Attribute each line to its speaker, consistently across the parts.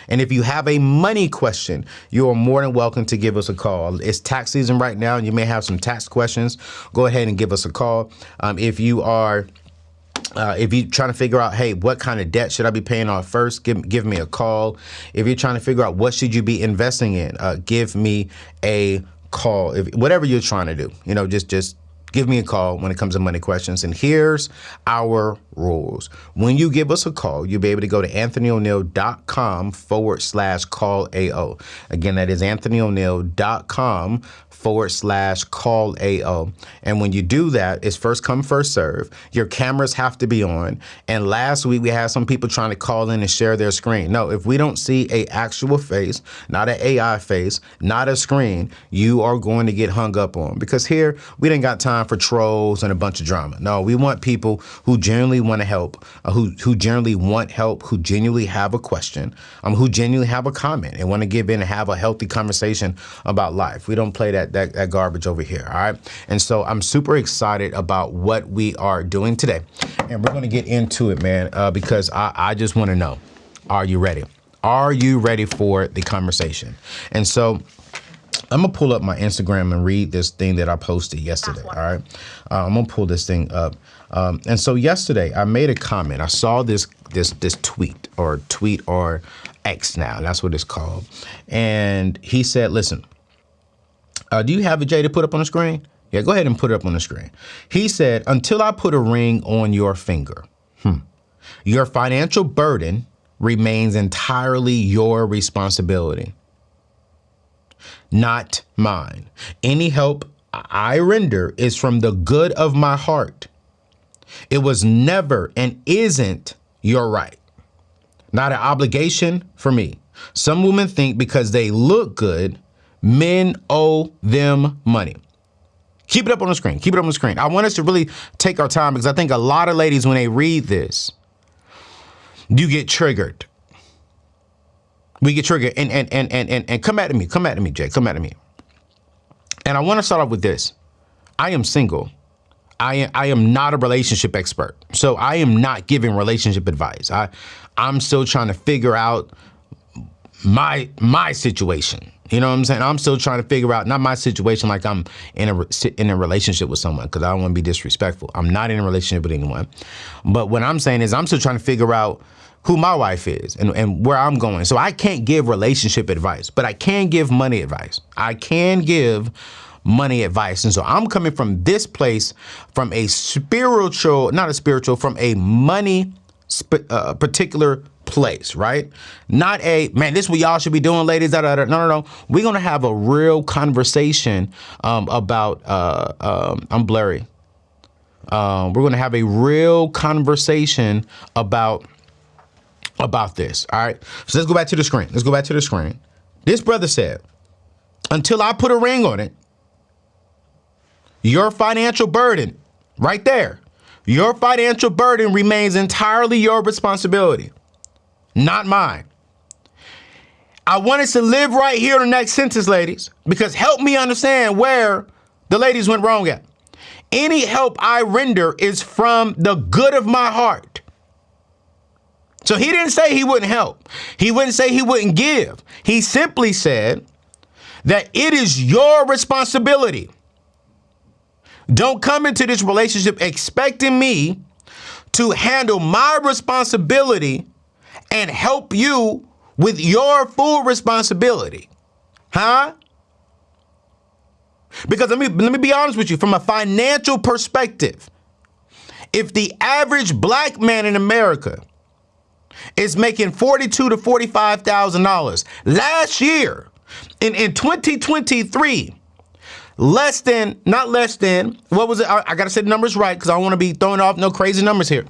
Speaker 1: And if you have a money question, you are more than welcome to give us a call. It's tax season right now, and you may have some tax questions. Go ahead and give us a call. If you're trying to figure out, hey, what kind of debt should I be paying off first, give me a call. If you're trying to figure out what should you be investing in, give me a call. Whatever you're trying to do, just give me a call when it comes to money questions. And here's our rules. When you give us a call, you'll be able to go to anthonyoneal.com/call-AO. Again, that is anthonyoneal.com/call-AO. And when you do that, it's first come, first serve. Your cameras have to be on. And last week we had some people trying to call in and share their screen. No, if we don't see a actual face, not an AI face, not a screen, you are going to get hung up on. Because here, we didn't got time for trolls and a bunch of drama. No, we want people who genuinely want to help, who genuinely want help, who genuinely have a question, who genuinely have a comment and want to give in and have a healthy conversation about life. We don't play that garbage over here, all right? And so I'm super excited about what we are doing today. And we're going to get into it, man, because I just want to know, are you ready? Are you ready for the conversation? And so I'm going to pull up my Instagram and read this thing that I posted yesterday, all right? I'm going to pull this thing up. And so yesterday I made a comment. I saw this tweet or X now. That's what it's called. And he said, listen, do you have it, Jay, to put up on the screen? Yeah, go ahead and put it up on the screen. He said, until I put a ring on your finger, your financial burden remains entirely your responsibility, not mine. Any help I render is from the good of my heart. It was never and isn't your right, not an obligation for me. Some women think because they look good, men owe them money. Keep it up on the screen. Keep it up on the screen. I want us to really take our time because I think a lot of ladies, when they read this, you get triggered. We get triggered and come at me. Come at me, Jay. Come at me. And I want to start off with this. I am single. I am not a relationship expert. So I am not giving relationship advice. I'm still trying to figure out my situation. You know what I'm saying? I'm still trying to figure out, not my situation like I'm in a relationship with someone, because I don't want to be disrespectful. I'm not in a relationship with anyone. But what I'm saying is I'm still trying to figure out who my wife is and where I'm going. So I can't give relationship advice, but I can give money advice. I can give money advice. And so I'm coming from this place, from a from a money particular place, right? Not a, man, this is what y'all should be doing, ladies. No. We're going to have a real conversation about, I'm blurry. We're going to have a real conversation about this. All right. So let's go back to the screen. This brother said, until I put a ring on it, your financial burden, right there, your financial burden remains entirely your responsibility, not mine. I want us to live right here in the next sentence, ladies, because help me understand where the ladies went wrong at. Any help I render is from the good of my heart. So he didn't say he wouldn't help. He wouldn't say he wouldn't give. He simply said that it is your responsibility. Don't come into this relationship expecting me to handle my responsibility and help you with your full responsibility. Huh? Because let me be honest with you, from a financial perspective, if the average black man in America is making $42,000 to $45,000 last year in 2023, not less than, what was it? I got to say the numbers right because I don't want to be throwing off no crazy numbers here.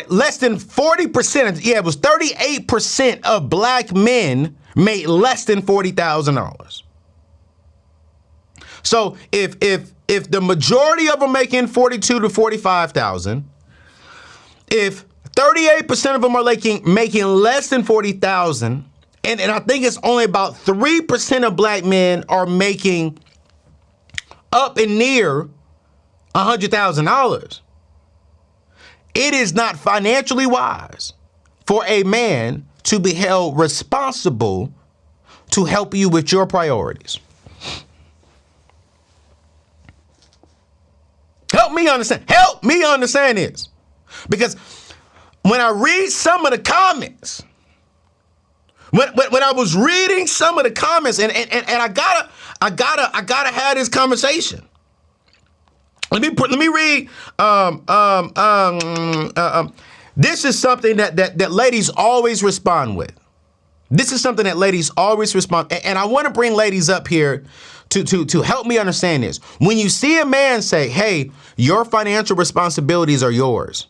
Speaker 1: Less than 40%, it was 38% of black men made less than $40,000. So if the majority of them making $42,000 to $45,000, if 38% of them are making less than $40,000, and I think it's only about 3% of black men are making up and near $100,000. It is not financially wise for a man to be held responsible to help you with your priorities. Help me understand this. Because when I read some of the comments, when I was reading some of the comments, and I gotta have this conversation. Let me read. This is something that ladies always respond with. This is something that ladies always respond. And I want to bring ladies up here to help me understand this. When you see a man say, hey, your financial responsibilities are yours.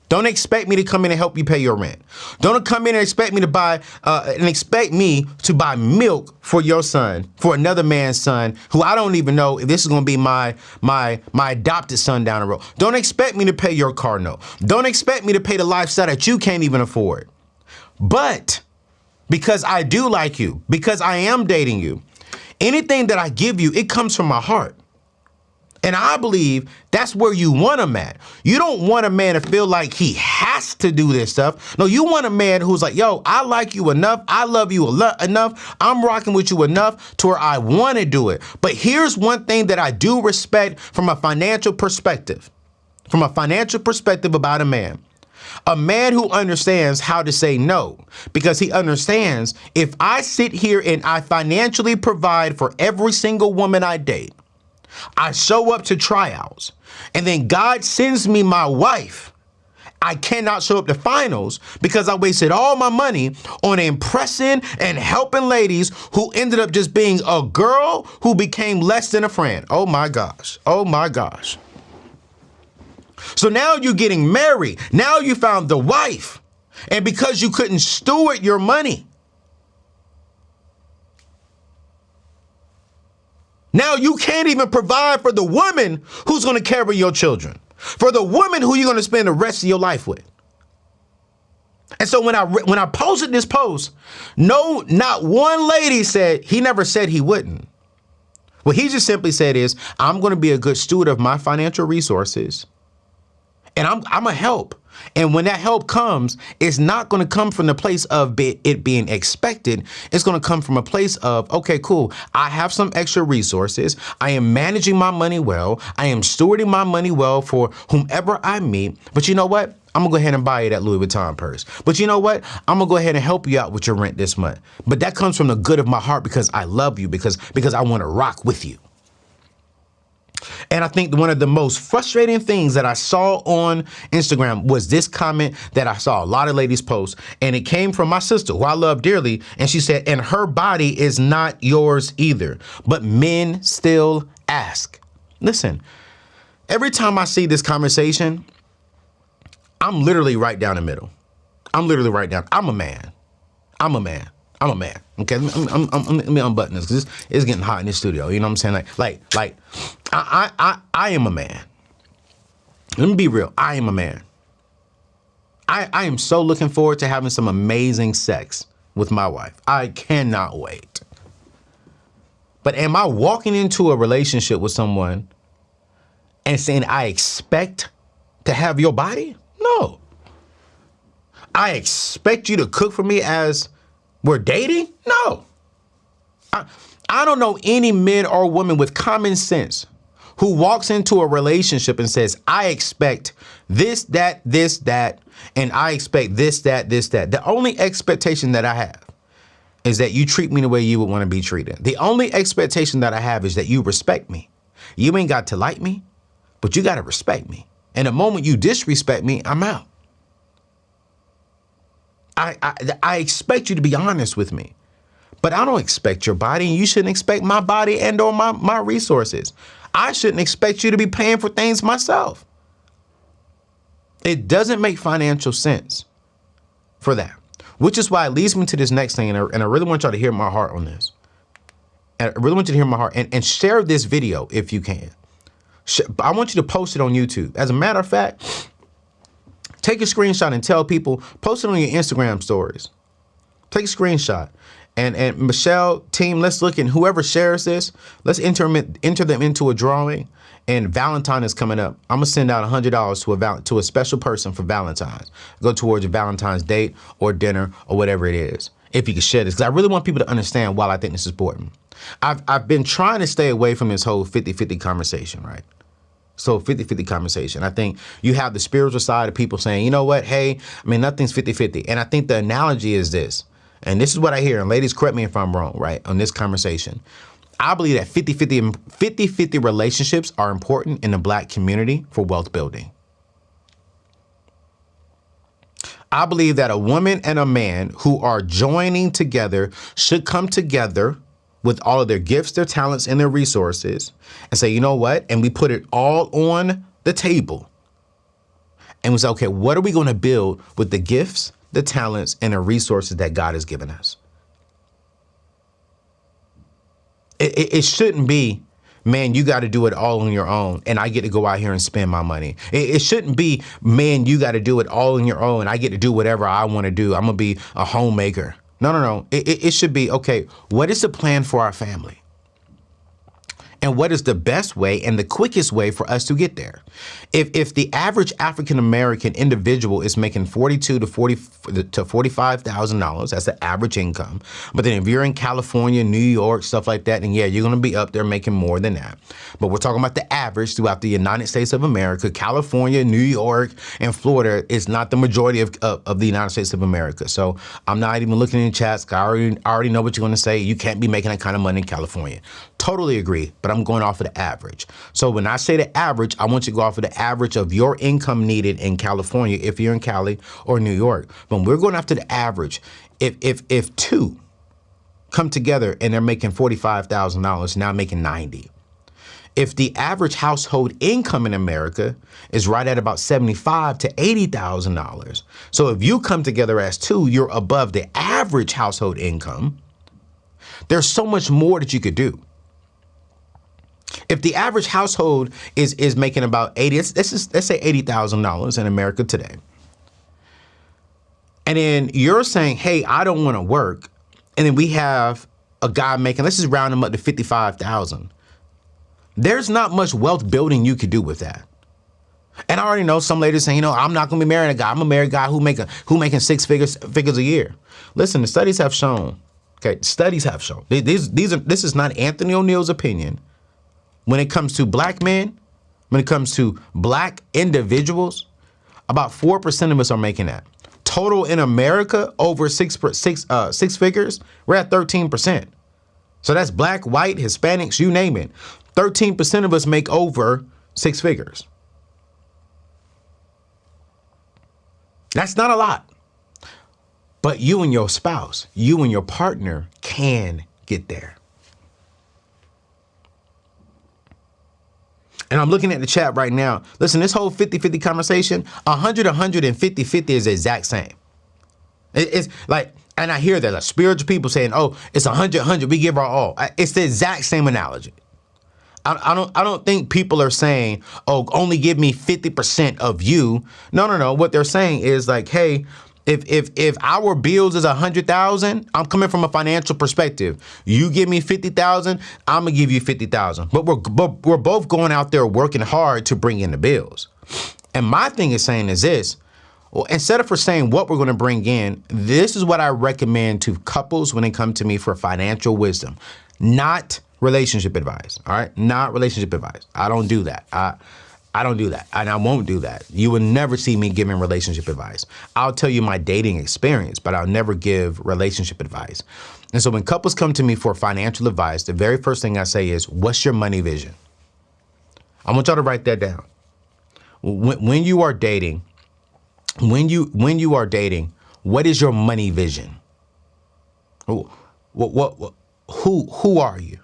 Speaker 1: Don't expect me to come in and help you pay your rent. Don't come in and expect me to buy milk for your son, for another man's son, who I don't even know if this is going to be my adopted son down the road. Don't expect me to pay your car note. Don't expect me to pay the lifestyle that you can't even afford. But because I do like you, because I am dating you, anything that I give you, it comes from my heart. And I believe that's where you want a man. You don't want a man to feel like he has to do this stuff. No, you want a man who's like, yo, I like you enough. I love you enough. I'm rocking with you enough to where I want to do it. But here's one thing that I do respect from a financial perspective. From a financial perspective about a man. A man who understands how to say no, because he understands if I sit here and I financially provide for every single woman I date, I show up to tryouts, and then God sends me my wife, I cannot show up to finals because I wasted all my money on impressing and helping ladies who ended up just being a girl who became less than a friend. Oh my gosh. Oh my gosh. So now you're getting married. Now you found the wife. And because you couldn't steward your money, now you can't even provide for the woman who's going to carry your children, for the woman who you're going to spend the rest of your life with. And so when I posted this post, not one lady said, he never said he wouldn't. What he just simply said is, I'm going to be a good steward of my financial resources. And I'm a help. And when that help comes, it's not going to come from the place of it being expected. It's going to come from a place of, okay, cool. I have some extra resources. I am managing my money well. I am stewarding my money well for whomever I meet. But you know what? I'm going to go ahead and buy you that Louis Vuitton purse. But you know what? I'm going to go ahead and help you out with your rent this month. But that comes from the good of my heart because I love you, because I want to rock with you. And I think one of the most frustrating things that I saw on Instagram was this comment that I saw a lot of ladies post. And it came from my sister, who I love dearly. And she said, and her body is not yours either. But men still ask. Listen, every time I see this conversation, I'm literally right down the middle. I'm literally right down. I'm a man. Okay, let me unbutton this because it's getting hot in this studio. You know what I'm saying? Like, I am a man. Let me be real. I am a man. I am so looking forward to having some amazing sex with my wife. I cannot wait. But am I walking into a relationship with someone and saying I expect to have your body? No. I expect you to cook for me as we're dating? No. I don't know any man or woman with common sense who walks into a relationship and says, I expect this, that, and I expect this, that. The only expectation that I have is that you treat me the way you would want to be treated. The only expectation that I have is that you respect me. You ain't got to like me, but you got to respect me. And the moment you disrespect me, I'm out. I expect you to be honest with me, but I don't expect your body, and you shouldn't expect my body and or my resources. I shouldn't expect you to be paying for things myself. It doesn't make financial sense for that, which is why it leads me to this next thing. And I really want y'all to hear my heart on this. And I really want you to hear my heart and share this video if you can. I want you to post it on YouTube. As a matter of fact, take a screenshot and tell people, post it on your Instagram stories. Take a screenshot And Michelle, team, let's look at whoever shares this. Let's enter them into a drawing. And Valentine is coming up. I'm gonna send out $100 to a special person for Valentine's. Go towards your Valentine's date or dinner or whatever it is. If you can share this, because I really want people to understand why I think this is important. I've been trying to stay away from this whole 50-50 conversation, right? So 50-50 conversation. I think you have the spiritual side of people saying, you know what, hey, I mean, nothing's 50-50. And I think the analogy is this, and this is what I hear, and ladies, correct me if I'm wrong, right, on this conversation. I believe that 50-50 relationships are important in the Black community for wealth building. I believe that a woman and a man who are joining together should come together with all of their gifts, their talents, and their resources and say, you know what? And we put it all on the table. And we say, okay, what are we going to build with the gifts, the talents, and the resources that God has given us? It shouldn't be, man, you got to do it all on your own and I get to go out here and spend my money. It shouldn't be, man, you got to do it all on your own. I get to do whatever I want to do. I'm going to be a homemaker. No. It should be, okay, what is the plan for our family? And what is the best way and the quickest way for us to get there? If the average African-American individual is making $42,000 to $45,000, that's the average income. But then if you're in California, New York, stuff like that, and yeah, you're going to be up there making more than that. But we're talking about the average throughout the United States of America. California, New York, and Florida is not the majority of the United States of America. So I'm not even looking in the chats. I already know what you're going to say. You can't be making that kind of money in California. Totally agree, but I'm going off of the average. So when I say the average, I want you to go off of the average of your income needed in California if you're in Cali or New York. But we're going after the average. If two come together and they're making $45,000, now making $90,000. If the average household income in America is right at about $75,000 to $80,000, so if you come together as two, you're above the average household income. There's so much more that you could do. If the average household is making about let's say $80,000 in America today, and then you're saying, hey, I don't want to work, and then we have a guy making, let's just round him up to $55,000. There's not much wealth building you could do with that. And I already know some ladies saying, I'm not going to be marrying a guy. I'm a married guy who making six figures a year. Listen, the studies have shown. Okay, studies have shown. This is not Anthony ONeal's opinion. When it comes to Black men, when it comes to Black individuals, about 4% of us are making that. Total in America, over six figures, we're at 13%. So that's Black, white, Hispanics, you name it. 13% of us make over six figures. That's not a lot. But you and your spouse, you and your partner can get there. And I'm looking at the chat right now. Listen, this whole 50-50 conversation, 100 and 50-50 is the exact same. It's like, and I hear that like spiritual people saying, oh, it's 100, we give our all. It's the exact same analogy. I don't think people are saying, oh, only give me 50% of you. No. What they're saying is like, hey, if our bills is 100,000, I'm coming from a financial perspective. You give me 50,000, I'm gonna give you 50,000. But we're both going out there working hard to bring in the bills. And my thing is saying is this. Well, instead of saying what we're going to bring in, this is what I recommend to couples when they come to me for financial wisdom, not relationship advice. All right, not relationship advice. I don't do that. I don't do that, and I won't do that. You will never see me giving relationship advice. I'll tell you my dating experience, but I'll never give relationship advice. And so when couples come to me for financial advice, the very first thing I say is, what's your money vision? I want y'all to write that down. When you are dating, what is your money vision? Who are you?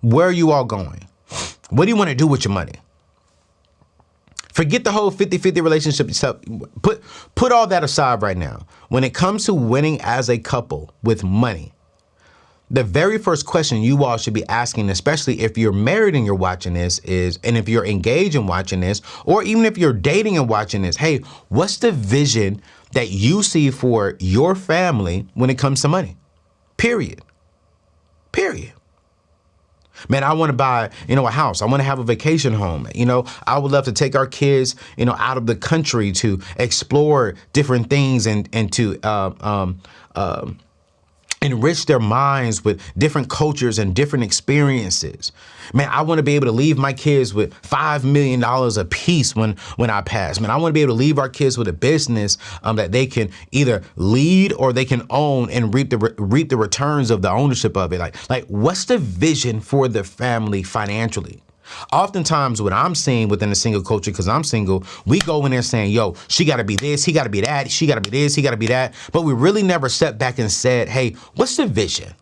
Speaker 1: Where are you all going? What do you want to do with your money? Forget the whole 50-50 relationship stuff. Put all that aside right now. When it comes to winning as a couple with money, the very first question you all should be asking, especially if you're married and you're watching this, and if you're engaged and watching this, or even if you're dating and watching this, hey, what's the vision that you see for your family when it comes to money? Period. Period. Man, I want to buy, a house. I want to have a vacation home. I would love to take our kids, out of the country to explore different things and to enrich their minds with different cultures and different experiences. Man, I want to be able to leave my kids with $5 million a piece when I pass. Man, I want to be able to leave our kids with a business that they can either lead or they can own and reap the returns of the ownership of it. Like what's the vision for the family financially? Oftentimes what I'm seeing within the single culture, because I'm single, we go in there saying, yo, she got to be this, he got to be that, she got to be this, he got to be that. But we really never stepped back and said, hey, what's the vision?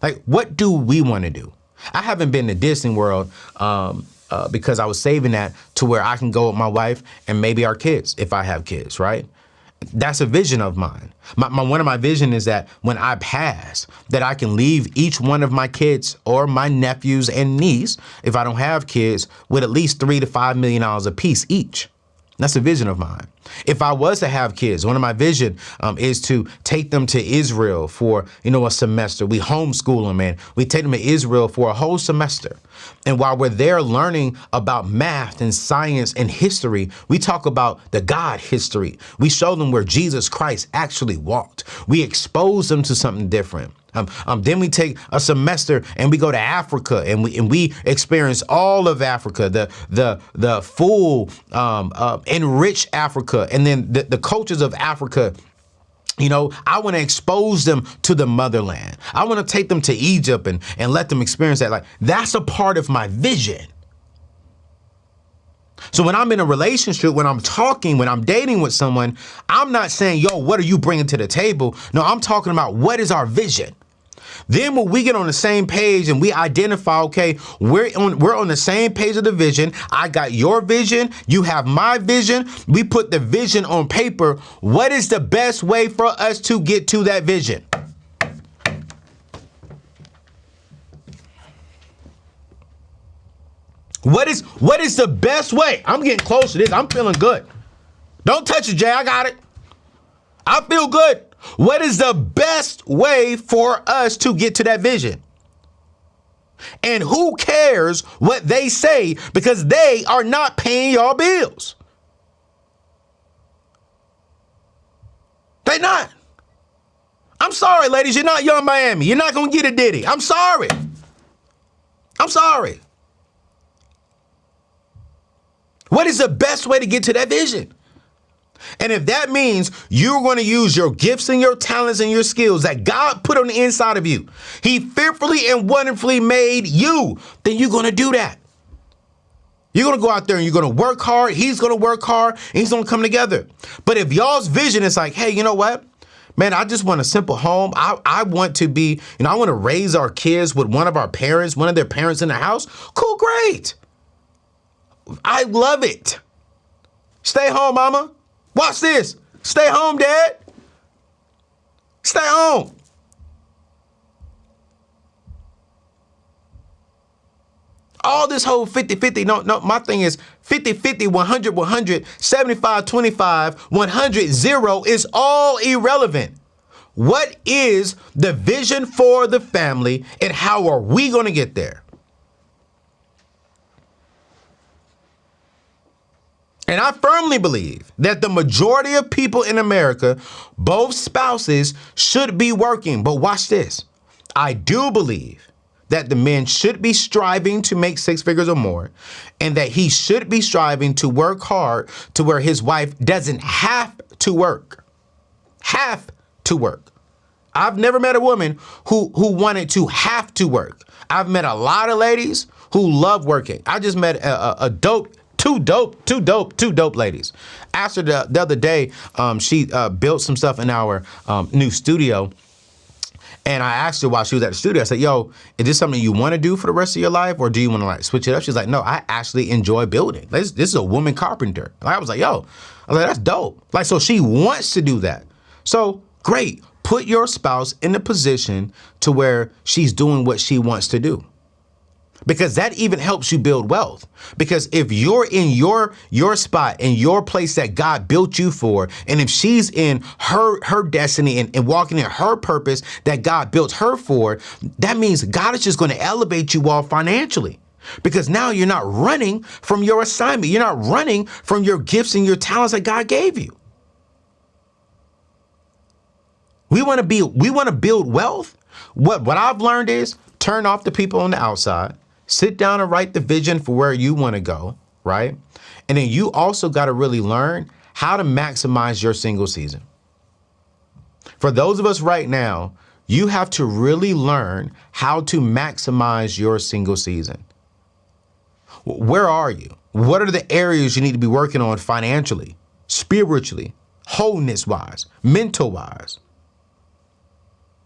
Speaker 1: Like, what do we want to do? I haven't been to Disney World because I was saving that to where I can go with my wife and maybe our kids, if I have kids, right? That's a vision of mine. One of my vision is that when I pass, that I can leave each one of my kids or my nephews and niece, if I don't have kids, with at least $3 to $5 million a piece each. That's a vision of mine. If I was to have kids, one of my vision is to take them to Israel for, a semester. We homeschool them, man. We take them to Israel for a whole semester. And while we're there learning about math and science and history, we talk about the God history. We show them where Jesus Christ actually walked. We expose them to something different. Then we take a semester and we go to Africa and we experience all of Africa, the full enriched Africa, and then the cultures of Africa. I want to expose them to the motherland. I want to take them to Egypt and let them experience that. Like, that's a part of my vision. So when I'm in a relationship, when I'm talking, when I'm dating with someone, I'm not saying, yo, what are you bringing to the table? No, I'm talking about what is our vision? Then when we get on the same page and we identify, okay, we're on the same page of the vision. I got your vision. You have my vision. We put the vision on paper. What is the best way for us to get to that vision? What is the best way? I'm getting close to this. I'm feeling good. Don't touch it, Jay. I got it. I feel good. What is the best way for us to get to that vision? And who cares what they say, because they are not paying y'all bills. They not. I'm sorry, ladies. You're not Young Miami. You're not going to get a Diddy. I'm sorry. I'm sorry. What is the best way to get to that vision? And if that means you're going to use your gifts and your talents and your skills that God put on the inside of you, He fearfully and wonderfully made you, then you're going to do that. You're going to go out there and you're going to work hard. He's going to work hard and he's going to come together. But if y'all's vision is like, hey, you know what? Man, I just want a simple home. I want to be, I want to raise our kids with one of our parents, one of their parents in the house. Cool, great. I love it. Stay home, mama. Watch this. Stay home, Dad. Stay home. All this whole 50-50. No, my thing is 50-50, 100-100, 75-25, 100-0 is all irrelevant. What is the vision for the family and how are we going to get there? And I firmly believe that the majority of people in America, both spouses should be working. But watch this. I do believe that the men should be striving to make 6 figures or more, and that he should be striving to work hard to where his wife doesn't have to work. Have to work. I've never met a woman who wanted to have to work. I've met a lot of ladies who love working. I just met two dope ladies. Asked her the other day, she built some stuff in our new studio. And I asked her while she was at the studio, I said, yo, is this something you want to do for the rest of your life? Or do you want to like switch it up? She's like, no, I actually enjoy building. This is a woman carpenter. I was like, that's dope. Like, so she wants to do that. So great. Put your spouse in a position to where she's doing what she wants to do. because that even helps you build wealth. Because if you're in your spot, in your place that God built you for, and if she's in her destiny and walking in her purpose that God built her for, that means God is just going to elevate you all financially. Because now you're not running from your assignment. You're not running from your gifts and your talents that God gave you. We want to build wealth. What I've learned is turn off the people on the outside, sit down and write the vision for where you want to go, right? And then you also got to really learn how to maximize your single season. For those of us right now, you have to really learn how to maximize your single season. Where are you? What are the areas you need to be working on financially, spiritually, wholeness wise, mental wise?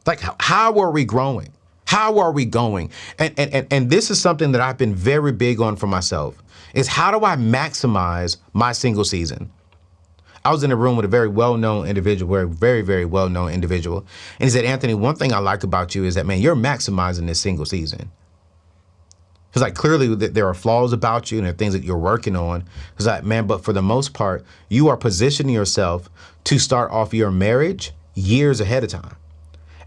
Speaker 1: Like, how are we growing? How are we going? And this is something that I've been very big on for myself, is how do I maximize my single season? I was in a room with a very well-known individual, very, very well-known individual. And he said, Anthony, one thing I like about you is that, man, you're maximizing this single season. It's like, clearly there are flaws about you and there are things that you're working on. It's like, man, but for the most part, you are positioning yourself to start off your marriage years ahead of time.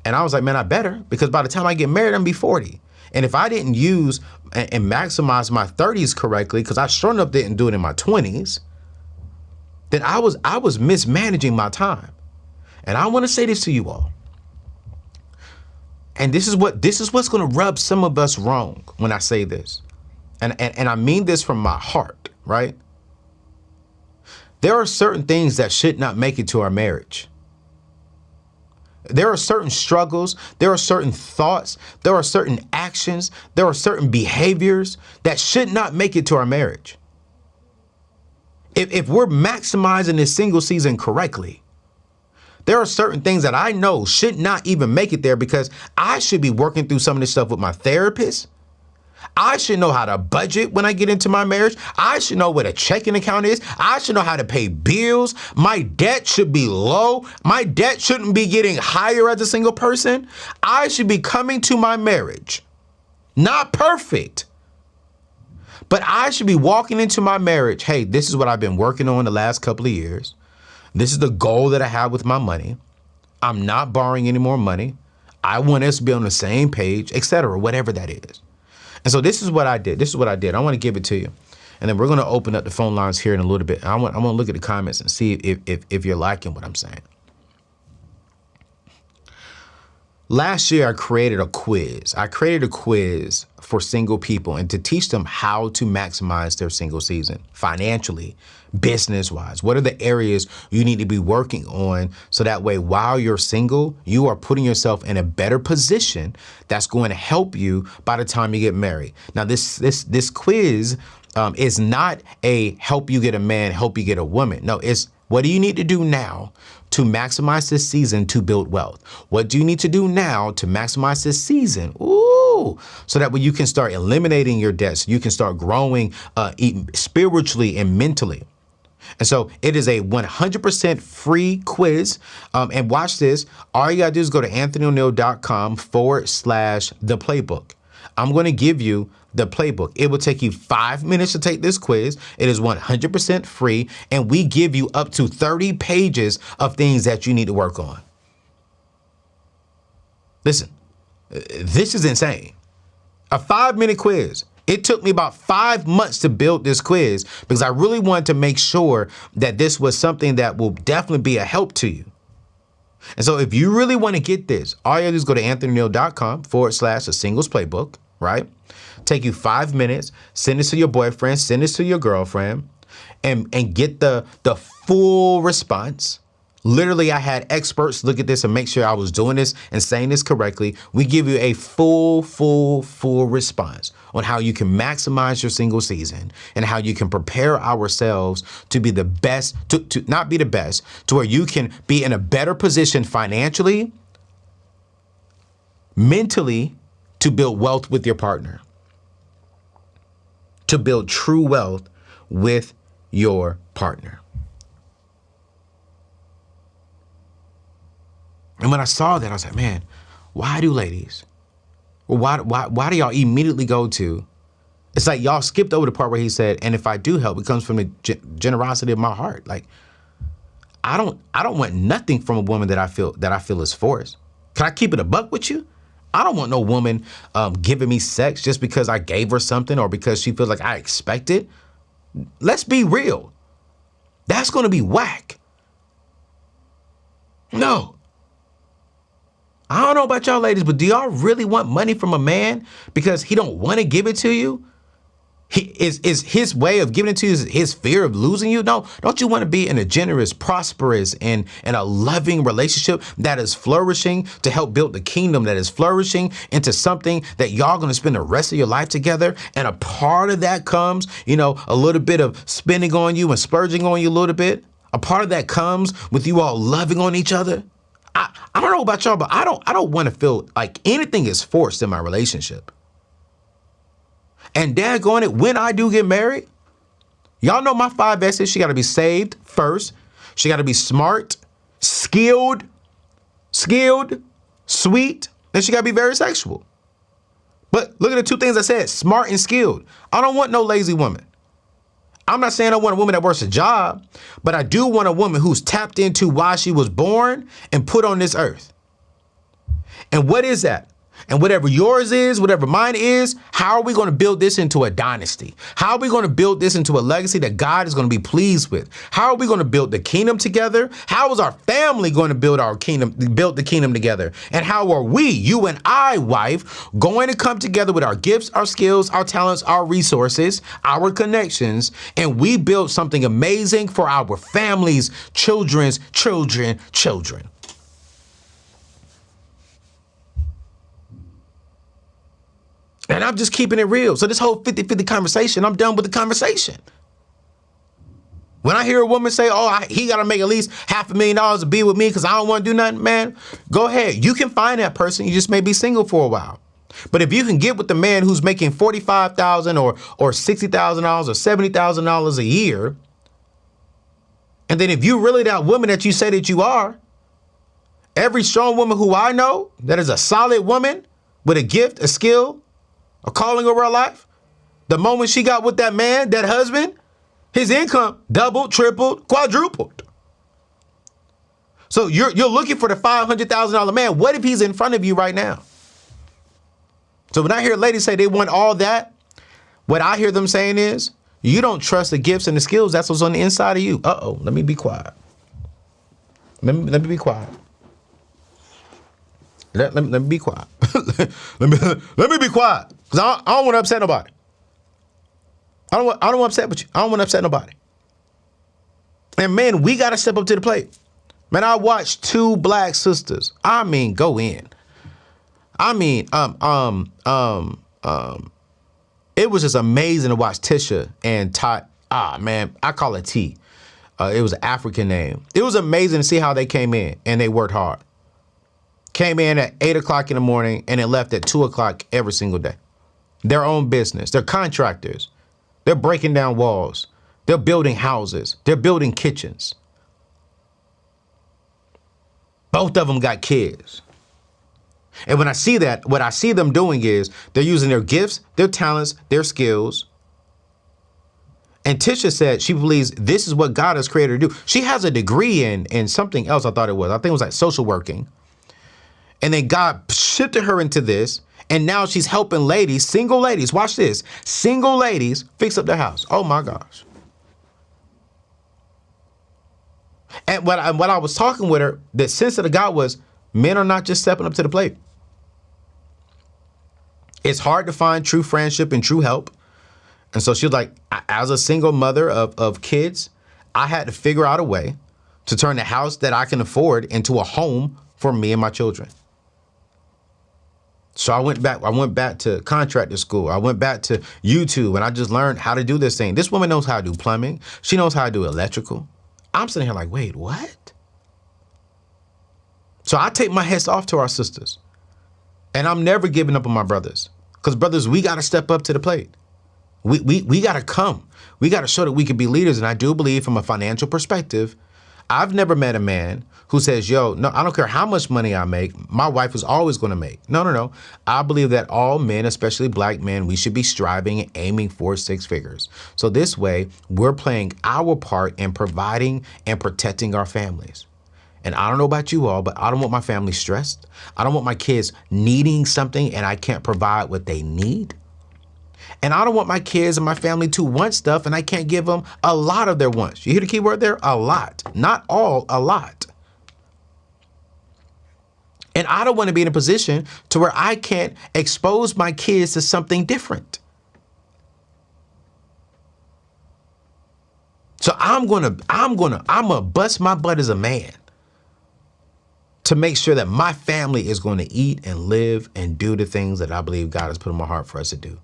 Speaker 1: And I was like, man, I better, because by the time I get married, I'm gonna be 40. And if I didn't use and maximize my 30s correctly, because I sure enough didn't do it in my 20s, then I was mismanaging my time. And I want to say this to you all. And this is what's going to rub some of us wrong when I say this. And I mean this from my heart, right? There are certain things that should not make it to our marriage. There are certain struggles, there are certain thoughts, there are certain actions, there are certain behaviors that should not make it to our marriage. If we're maximizing this single season correctly, there are certain things that I know should not even make it there, because I should be working through some of this stuff with my therapist. I should know how to budget when I get into my marriage. I should know what a checking account is. I should know how to pay bills. My debt should be low. My debt shouldn't be getting higher as a single person. I should be coming to my marriage, not perfect, but I should be walking into my marriage. Hey, this is what I've been working on the last couple of years. This is the goal that I have with my money. I'm not borrowing any more money. I want us to be on the same page, etc., whatever that is. And so this is what I did. I want to give it to you. And then we're going to open up the phone lines here in a little bit. I want to look at the comments and see if you're liking what I'm saying. Last year, I created a quiz. I created a quiz for single people and to teach them how to maximize their single season financially, business-wise. What are the areas you need to be working on so that way while you're single, you are putting yourself in a better position that's going to help you by the time you get married. Now, this quiz is not a help you get a man, help you get a woman. No, it's what do you need to do now to maximize this season to build wealth? What do you need to do now to maximize this season? Ooh, so that way you can start eliminating your debts. You can start growing spiritually and mentally. And so it is a 100% free quiz. And watch this. All you got to do is go to anthonyoneal.com/the playbook. I'm going to give you the playbook. It will take you 5 minutes to take this quiz. It is 100% free. And we give you up to 30 pages of things that you need to work on. Listen, this is insane. A 5-minute quiz. It took me about 5 months to build this quiz because I really wanted to make sure that this was something that will definitely be a help to you. And so if you really want to get this, all you have to do is go to anthonyoneal.com/a singles playbook, right? Take you 5 minutes, send this to your boyfriend, send this to your girlfriend, and get the full response. Literally, I had experts look at this and make sure I was doing this and saying this correctly. We give you a full response on how you can maximize your single season and how you can prepare ourselves to be the best, to not be the best, to where you can be in a better position financially, mentally, to build wealth with your partner, to build true wealth with your partner. And when I saw that, I was like, man, why do ladies, or why do y'all immediately go to, It's like y'all skipped over the part where he said, and if I do help, it comes from the generosity of my heart. Like, I don't want nothing from a woman that I feel is forced. Can I keep it a buck with you? I don't want no woman giving me sex just because I gave her something or because she feels like I expect it. Let's be real. That's going to be whack. No. I don't know about y'all ladies, but do y'all really want money from a man because he don't want to give it to you? Is his way of giving it to you his fear of losing you? No, don't you want to be in a generous, prosperous, and a loving relationship that is flourishing to help build the kingdom that is flourishing into something that y'all going to spend the rest of your life together? And a part of that comes, a little bit of spending on you and splurging on you a little bit. A part of that comes with you all loving on each other. I don't know about y'all, but I don't want to feel like anything is forced in my relationship. And daggone it, when I do get married, y'all know my 5 S's. She got to be saved first. She got to be smart, skilled, sweet, and she got to be very sexual. But look at the 2 things I said, smart and skilled. I don't want no lazy woman. I'm not saying I want a woman that works a job, but I do want a woman who's tapped into why she was born and put on this earth. And what is that? And whatever yours is, whatever mine is, how are we going to build this into a dynasty? How are we going to build this into a legacy that God is going to be pleased with? How are we going to build the kingdom together? How is our family going to build the kingdom together? And how are we, you and I, wife, going to come together with our gifts, our skills, our talents, our resources, our connections, and we build something amazing for our families, children's children. And I'm just keeping it real. So this whole 50-50 conversation, I'm done with the conversation. When I hear a woman say, he got to make at least $500,000 to be with me because I don't want to do nothing, man, go ahead. You can find that person. You just may be single for a while. But if you can get with the man who's making $45,000 or $60,000 or $70,000 a year, and then if you really that woman that you say that you are, every strong woman who I know that is a solid woman with a gift, a skill, a calling over her life, the moment she got with that man, that husband, his income doubled, tripled, quadrupled. So you're looking for the $500,000 man. What if he's in front of you right now? So when I hear ladies say they want all that, what I hear them saying is, you don't trust the gifts and the skills. That's what's on the inside of you. Let me be quiet. Let me be quiet. Let me be quiet. let me be quiet. Because I don't want to upset nobody. I don't want to upset with you. I don't want to upset nobody. And man, we got to step up to the plate. Man, I watched 2 black sisters. I mean, go in. I mean, it was just amazing to watch Tisha and Tot. Man, I call it T. It was an African name. It was amazing to see how they came in and they worked hard. Came in at 8 o'clock in the morning and then left at 2 o'clock every single day. Their own business. They're contractors. They're breaking down walls. They're building houses. They're building kitchens. Both of them got kids. And when I see that, what I see them doing is they're using their gifts, their talents, their skills. And Tisha said she believes this is what God has created her to do. She has a degree in something else. I thought it was. I think it was like social working. And then God shifted her into this. And now she's helping ladies, single ladies, watch this, single ladies fix up their house. Oh my gosh. And what I was talking with her, the sense of the God was, men are not just stepping up to the plate. It's hard to find true friendship and true help. And so she was like, as a single mother of kids, I had to figure out a way to turn the house that I can afford into a home for me and my children. So I went back to contractor school. I went back to YouTube and I just learned how to do this thing. This woman knows how to do plumbing. She knows how to do electrical. I'm sitting here like, wait, what? So I take my hats off to our sisters. And I'm never giving up on my brothers. Because brothers, we got to step up to the plate. We got to come. We got to show that we can be leaders. And I do believe from a financial perspective, I've never met a man who says, yo, no, I don't care how much money I make. My wife is always going to make. No, no, no. I believe that all men, especially black men, we should be striving and aiming for six figures. So this way, we're playing our part in providing and protecting our families. And I don't know about you all, but I don't want my family stressed. I don't want my kids needing something and I can't provide what they need. And I don't want my kids and my family to want stuff and I can't give them a lot of their wants. You hear the key word there? A lot. Not all, a lot. And I don't want to be in a position to where I can't expose my kids to something different. So I'm gonna bust my butt as a man to make sure that my family is going to eat and live and do the things that I believe God has put in my heart for us to do.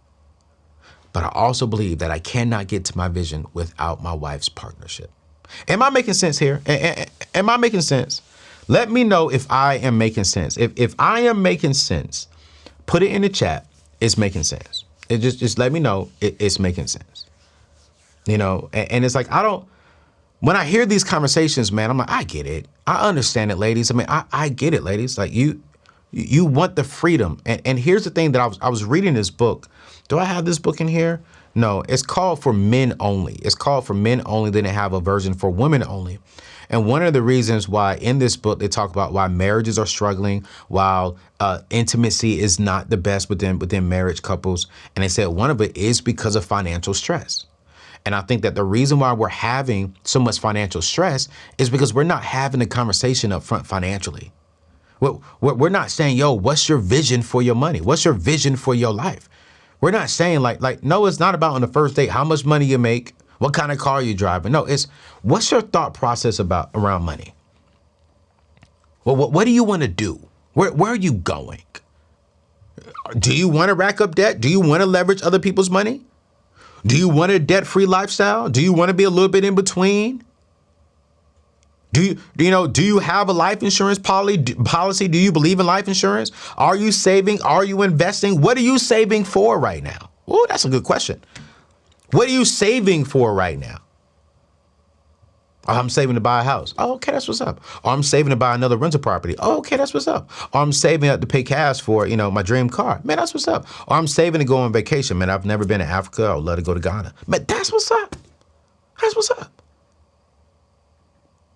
Speaker 1: But I also believe that I cannot get to my vision without my wife's partnership. Am I making sense here? Am I making sense? Let me know if I am making sense. If I am making sense, put it in the chat. It's making sense. It just let me know it's making sense. You know, and it's like, when I hear these conversations, man, I'm like, I get it. I understand it, ladies. I mean, I get it, ladies. Like you want the freedom. And here's the thing that I was reading this book. Do I have this book in here? No, it's called For Men Only. It's called For Men Only. They didn't have a version for women only. And one of the reasons why in this book, they talk about why marriages are struggling, while intimacy is not the best within marriage couples. And they said one of it is because of financial stress. And I think that the reason why we're having so much financial stress is because we're not having a conversation up front financially. We're not saying, yo, what's your vision for your money? What's your vision for your life? We're not saying like, no, it's not about on the first date, how much money you make, what kind of car you driving. No, it's what's your thought process around money? Well, what do you want to do? Where are you going? Do you want to rack up debt? Do you want to leverage other people's money? Do you want a debt-free lifestyle? Do you want to be a little bit in between? Do you have a life insurance policy? Do you believe in life insurance? Are you saving? Are you investing? What are you saving for right now? Oh, that's a good question. What are you saving for right now? Oh, I'm saving to buy a house. Oh, okay, that's what's up. Or I'm saving to buy another rental property. Oh, okay, that's what's up. Or I'm saving up to pay cash for, my dream car. Man, that's what's up. Or I'm saving to go on vacation. Man, I've never been to Africa. I would love to go to Ghana. Man, that's what's up. That's what's up.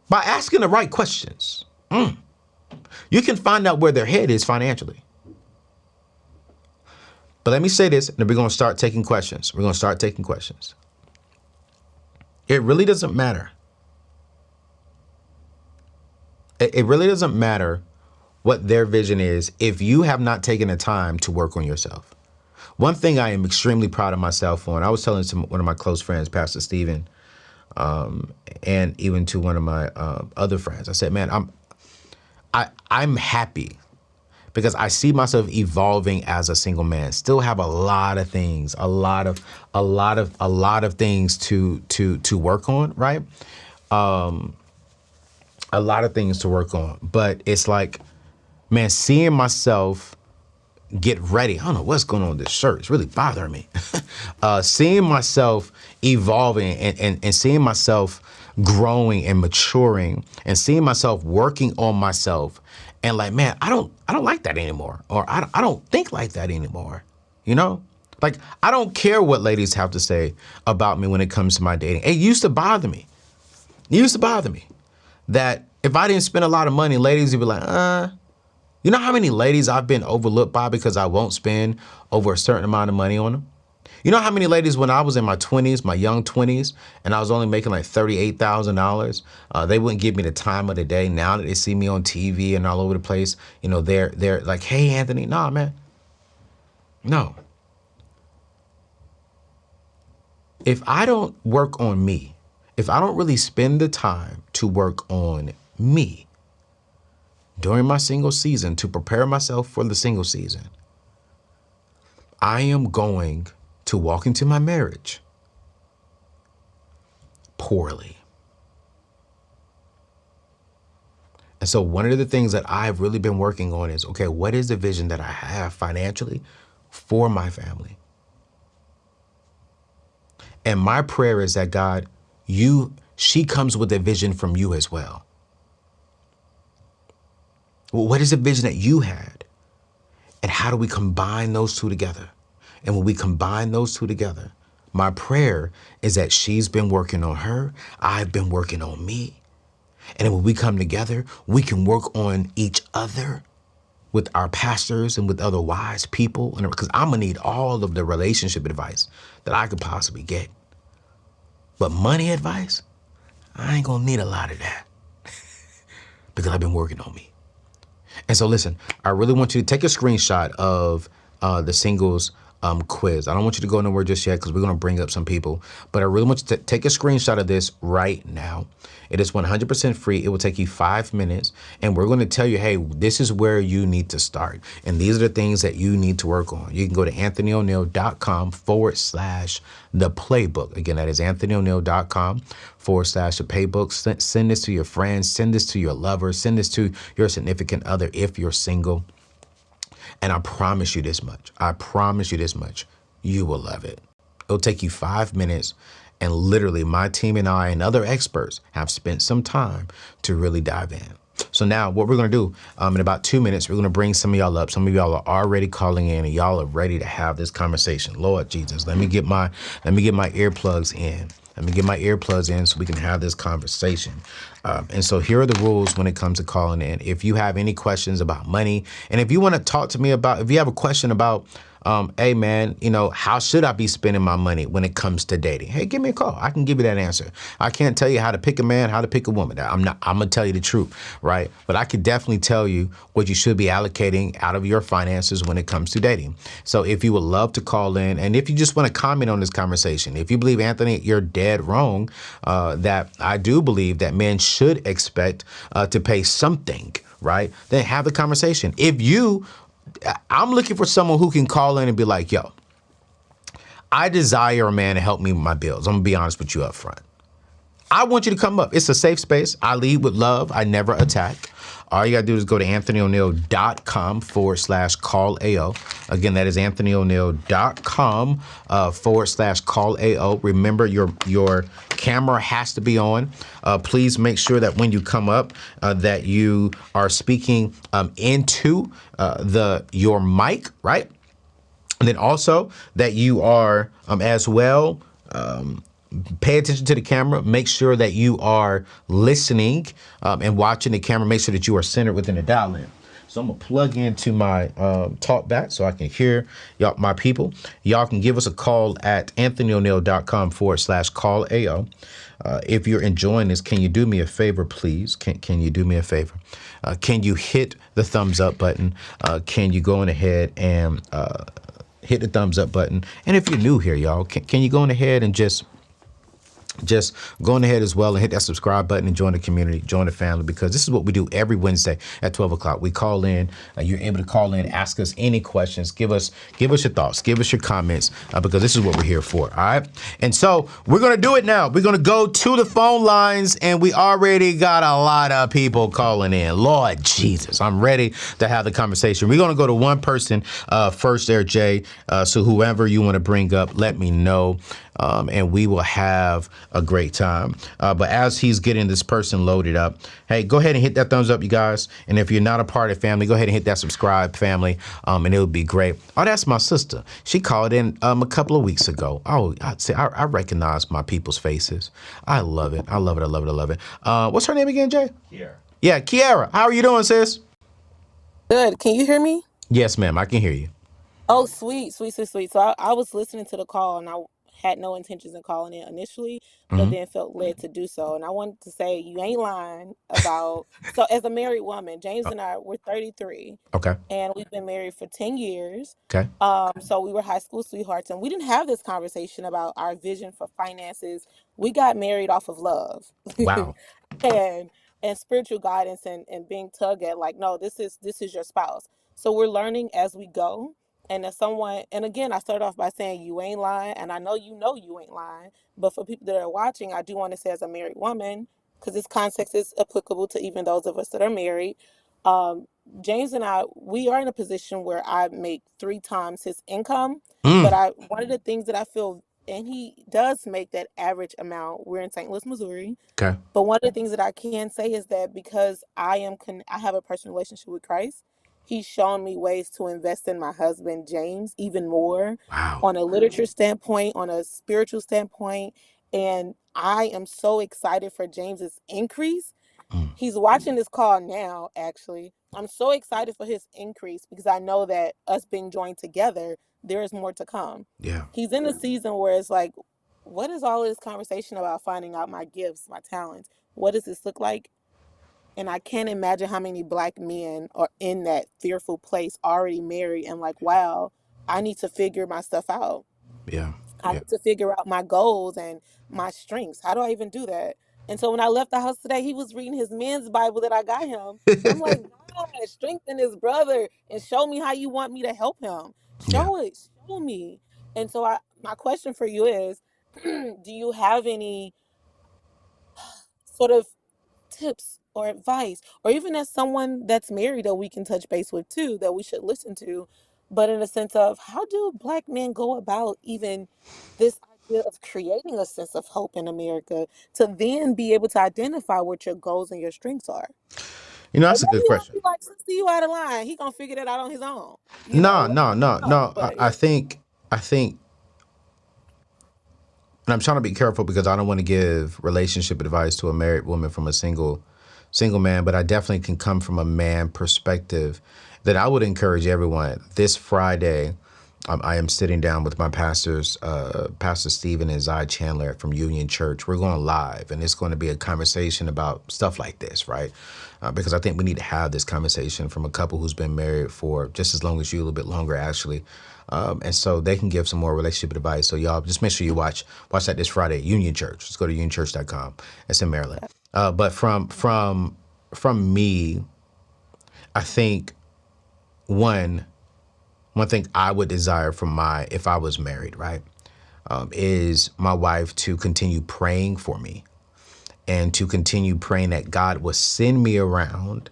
Speaker 1: By asking the right questions, you can find out where their head is financially. But let me say this, and then we're going to start taking questions. We're going to start taking questions. It really doesn't matter. It really doesn't matter what their vision is if you have not taken the time to work on yourself. One thing I am extremely proud of myself on, I was telling one of my close friends, Pastor Stephen, and even to one of my other friends, I said, man, I'm happy because I see myself evolving as a single man. Still have a lot of things, a lot of things to work on, right? A lot of things to work on, but it's like, man, seeing myself get ready. I don't know what's going on with this shirt. It's really bothering me. Seeing myself evolving and seeing myself growing and maturing and seeing myself working on myself and like, man, I don't like that anymore. Or I don't think like that anymore. Like, I don't care what ladies have to say about me when it comes to my dating. It used to bother me. That if I didn't spend a lot of money, ladies would be like, you know how many ladies I've been overlooked by because I won't spend over a certain amount of money on them? You know how many ladies when I was in my 20s, my young 20s, and I was only making like $38,000, they wouldn't give me the time of the day. Now that they see me on TV and all over the place, they're like, hey, Anthony, nah, man. No. If I don't work on me, if I don't really spend the time to work on me during my single season to prepare myself for the single season, I am going to walk into my marriage poorly. And so one of the things that I've really been working on is, okay, what is the vision that I have financially for my family? And my prayer is that God, you she comes with a vision from you as well. Well, what is the vision that you had? And how do we combine those two together? And when we combine those two together, my prayer is that she's been working on her, I've been working on me. And then when we come together, we can work on each other with our pastors and with other wise people. And because I'm gonna need all of the relationship advice that I could possibly get. But money advice, I ain't gonna need a lot of that because I've been working on me. And so listen, I really want you to take a screenshot of the singles quiz. I don't want you to go nowhere just yet because we're going to bring up some people, but I really want you to take a screenshot of this right now. It is 100% free. It will take you 5 minutes, and we're going to tell you, hey, this is where you need to start. And these are the things that you need to work on. You can go to anthonyoneal.com/the playbook. Again, that is anthonyoneal.com/the playbook. Send this to your friends, send this to your lover, send this to your significant other if you're single. And I promise you this much. You will love it. It'll take you 5 minutes. And literally my team and I and other experts have spent some time to really dive in. So now what we're going to do in about 2 minutes, we're going to bring some of y'all up. Some of y'all are already calling in and y'all are ready to have this conversation. Lord Jesus, let me get my earplugs in. Let me get my earplugs in so we can have this conversation. And so here are the rules when it comes to calling in. If you have any questions about money, and if you want to talk to me about, if you have a question about, hey man, how should I be spending my money when it comes to dating? Hey, give me a call. I can give you that answer. I can't tell you how to pick a man, how to pick a woman. I'm gonna tell you the truth, right? But I could definitely tell you what you should be allocating out of your finances when it comes to dating. So if you would love to call in, and if you just want to comment on this conversation, if you believe, Anthony, you're dead wrong, that I do believe that men should expect to pay something, right? Then have the conversation. I'm looking for someone who can call in and be like, yo, I desire a man to help me with my bills. I'm gonna be honest with you up front. I want you to come up. It's a safe space. I lead with love. I never attack. All you gotta do is go to anthonyoneal.com/call-AO. Again, that is anthonyoneal.com/call-AO. Remember, your camera has to be on. Please make sure that when you come up, that you are speaking into your mic, right? And then also that you are as well. Pay attention to the camera. Make sure that you are listening and watching the camera. Make sure that you are centered within the dial-in. So I'm gonna plug into my talk back so I can hear y'all, my people. Y'all can give us a call at anthonyoneal.com/call-AO. If you're enjoying this, can you do me a favor, please? Can you do me a favor? Can you hit the thumbs up button? Can you go on ahead and hit the thumbs up button? And if you're new here, y'all, can you go on ahead and just go on ahead as well and hit that subscribe button and join the community, join the family, because this is what we do every Wednesday at 12 o'clock. We call in, you're able to call in, ask us any questions, give us your thoughts, give us your comments, because this is what we're here for, all right? And so we're gonna do it now. We're gonna go to the phone lines, and we already got a lot of people calling in. Lord Jesus, I'm ready to have the conversation. We're gonna go to one person first there, Jay, so whoever you wanna bring up, let me know. And we will have a great time. But as he's getting this person loaded up, hey, go ahead and hit that thumbs up, you guys. And if you're not a part of the family, go ahead and hit that subscribe, family, and it would be great. Oh, that's my sister. She called in a couple of weeks ago. Oh, I recognize my people's faces. I love it. I love it. I love it. I love it. What's her name again, Jay?
Speaker 2: Kiara.
Speaker 1: Yeah, Kiara. How are you doing, sis?
Speaker 3: Good. Can you hear me?
Speaker 1: Yes, ma'am. I can hear you.
Speaker 3: Oh, sweet, sweet, sweet, sweet. So I was listening to the call and I had no intentions of calling in initially, but
Speaker 1: Mm-hmm.
Speaker 3: then felt led to do so. And I wanted to say you ain't lying about. So as a married woman, James and I were 33,
Speaker 1: Okay.
Speaker 3: and we've been married for 10 years.
Speaker 1: Okay.
Speaker 3: So we were high school sweethearts, and we didn't have this conversation about our vision for finances. We got married off of love.
Speaker 1: Wow.
Speaker 3: and and spiritual guidance and being tugged at like, no, this is your spouse. So we're learning as we go. And as someone, and again, I started off by saying you ain't lying, and I know you ain't lying. But for people that are watching, I do want to say as a married woman, because this context is applicable to even those of us that are married. Um, James and I, we are in a position where I make 3 times his income. But
Speaker 1: Mm.
Speaker 3: one of the things that I feel and he does make that average amount. We're in St. Louis, Missouri.
Speaker 1: Okay.
Speaker 3: But one of the things that I can say is that because I have a personal relationship with Christ, he's shown me ways to invest in my husband, James, even more
Speaker 1: Wow.
Speaker 3: on a literature standpoint, on a spiritual standpoint. And I am so excited for James's increase.
Speaker 1: Mm.
Speaker 3: He's watching this call now, actually. I'm so excited for his increase because I know that us being joined together, there is more to come.
Speaker 1: Yeah.
Speaker 3: He's in a season where it's like, what is all this conversation about finding out my gifts, my talents? What does this look like? And I can't imagine how many black men are in that fearful place, already married, and like, wow, I need to figure my stuff out.
Speaker 1: Yeah.
Speaker 3: I
Speaker 1: Yeah.
Speaker 3: need to figure out my goals and my strengths. How do I even do that? And so when I left the house today, he was reading his men's Bible that I got him. I'm like, God, strengthen his brother and show me how you want me to help him.
Speaker 1: Yeah.
Speaker 3: Show it, show me. And so my question for you is, do you have any sort of tips or advice, or even as someone that's married that we can touch base with too, that we should listen to, but in a sense of how do black men go about even this idea of creating a sense of hope in America to then be able to identify what your goals and your strengths are? And
Speaker 1: That's a good
Speaker 3: maybe I'll
Speaker 1: question.
Speaker 3: be like, sister, you out of line. He gonna figure that out on his own.
Speaker 1: No,
Speaker 3: Let
Speaker 1: no, no,
Speaker 3: him know.
Speaker 1: no.
Speaker 3: But
Speaker 1: I think, and I'm trying to be careful because I don't want to give relationship advice to a married woman from a single man, but I definitely can come from a man perspective that I would encourage everyone. This Friday, I am sitting down with my pastors, Pastor Stephen and Zai Chandler from Union Church. We're going live, and it's going to be a conversation about stuff like this, right? Because I think we need to have this conversation from a couple who's been married for just as long as you, a little bit longer, actually. And so they can give some more relationship advice. So y'all just make sure you watch that this Friday at Union Church. Just go to unionchurch.com. It's in Maryland. But from me, I think one thing I would desire from if I was married, right, is my wife to continue praying for me and to continue praying that God will send me around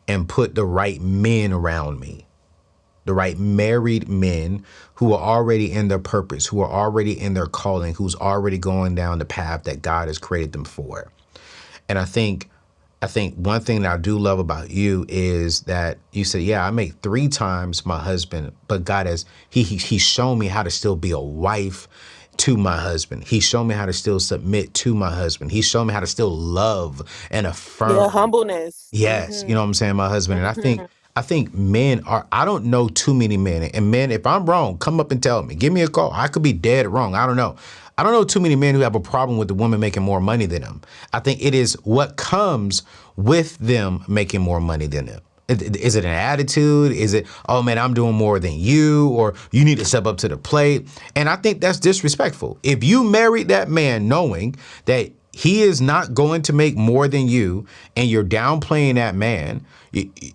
Speaker 1: and put the right men around me, the right married men who are already in their purpose, who are already in their calling, who's already going down the path that God has created them for. And I think one thing that I do love about you is that you said, yeah, I make 3 times my husband, but God he's shown me how to still be a wife to my husband. He's shown me how to still submit to my husband. He's shown me how to still love and
Speaker 3: yeah,
Speaker 1: affirm.
Speaker 3: humbleness.
Speaker 1: Yes, you know what I'm saying, my husband. And
Speaker 3: Hmm.
Speaker 1: I think men I don't know too many men. And men, if I'm wrong, come up and tell me. Give me a call. I could be dead wrong. I don't know. I don't know too many men who have a problem with the woman making more money than them. I think it is what comes with them making more money than them. Is it an attitude? Is it, oh man, I'm doing more than you, or you need to step up to the plate? And I think that's disrespectful. If you married that man knowing that he is not going to make more than you and you're downplaying that man,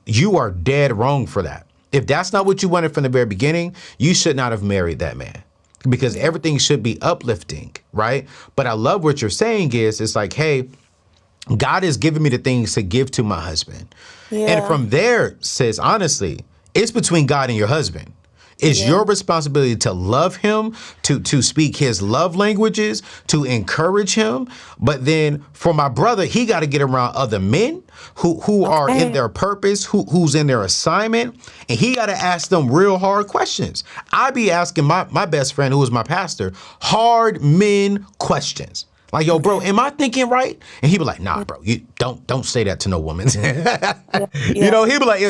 Speaker 1: you are dead wrong for that. If that's not what you wanted from the very beginning, you should not have married that man, because everything should be uplifting, right? But I love what you're saying is it's like, hey, God has given me the things to give to my husband. And
Speaker 3: Yeah,
Speaker 1: from there, sis, honestly, it's between God and your husband. It's your
Speaker 3: yeah,
Speaker 1: responsibility to love him, to speak his love languages, to encourage him. But then for my brother, he got to get around other men who are in
Speaker 3: okay,
Speaker 1: their purpose, who's in their assignment, and he got to ask them real hard questions. I be asking my best friend, who is my pastor, hard men questions. Like, yo, bro,
Speaker 3: okay,
Speaker 1: am I thinking right? And he be like, nah,
Speaker 3: yeah,
Speaker 1: bro, you don't say that to no woman.
Speaker 3: yeah, yeah,
Speaker 1: He be like, yeah,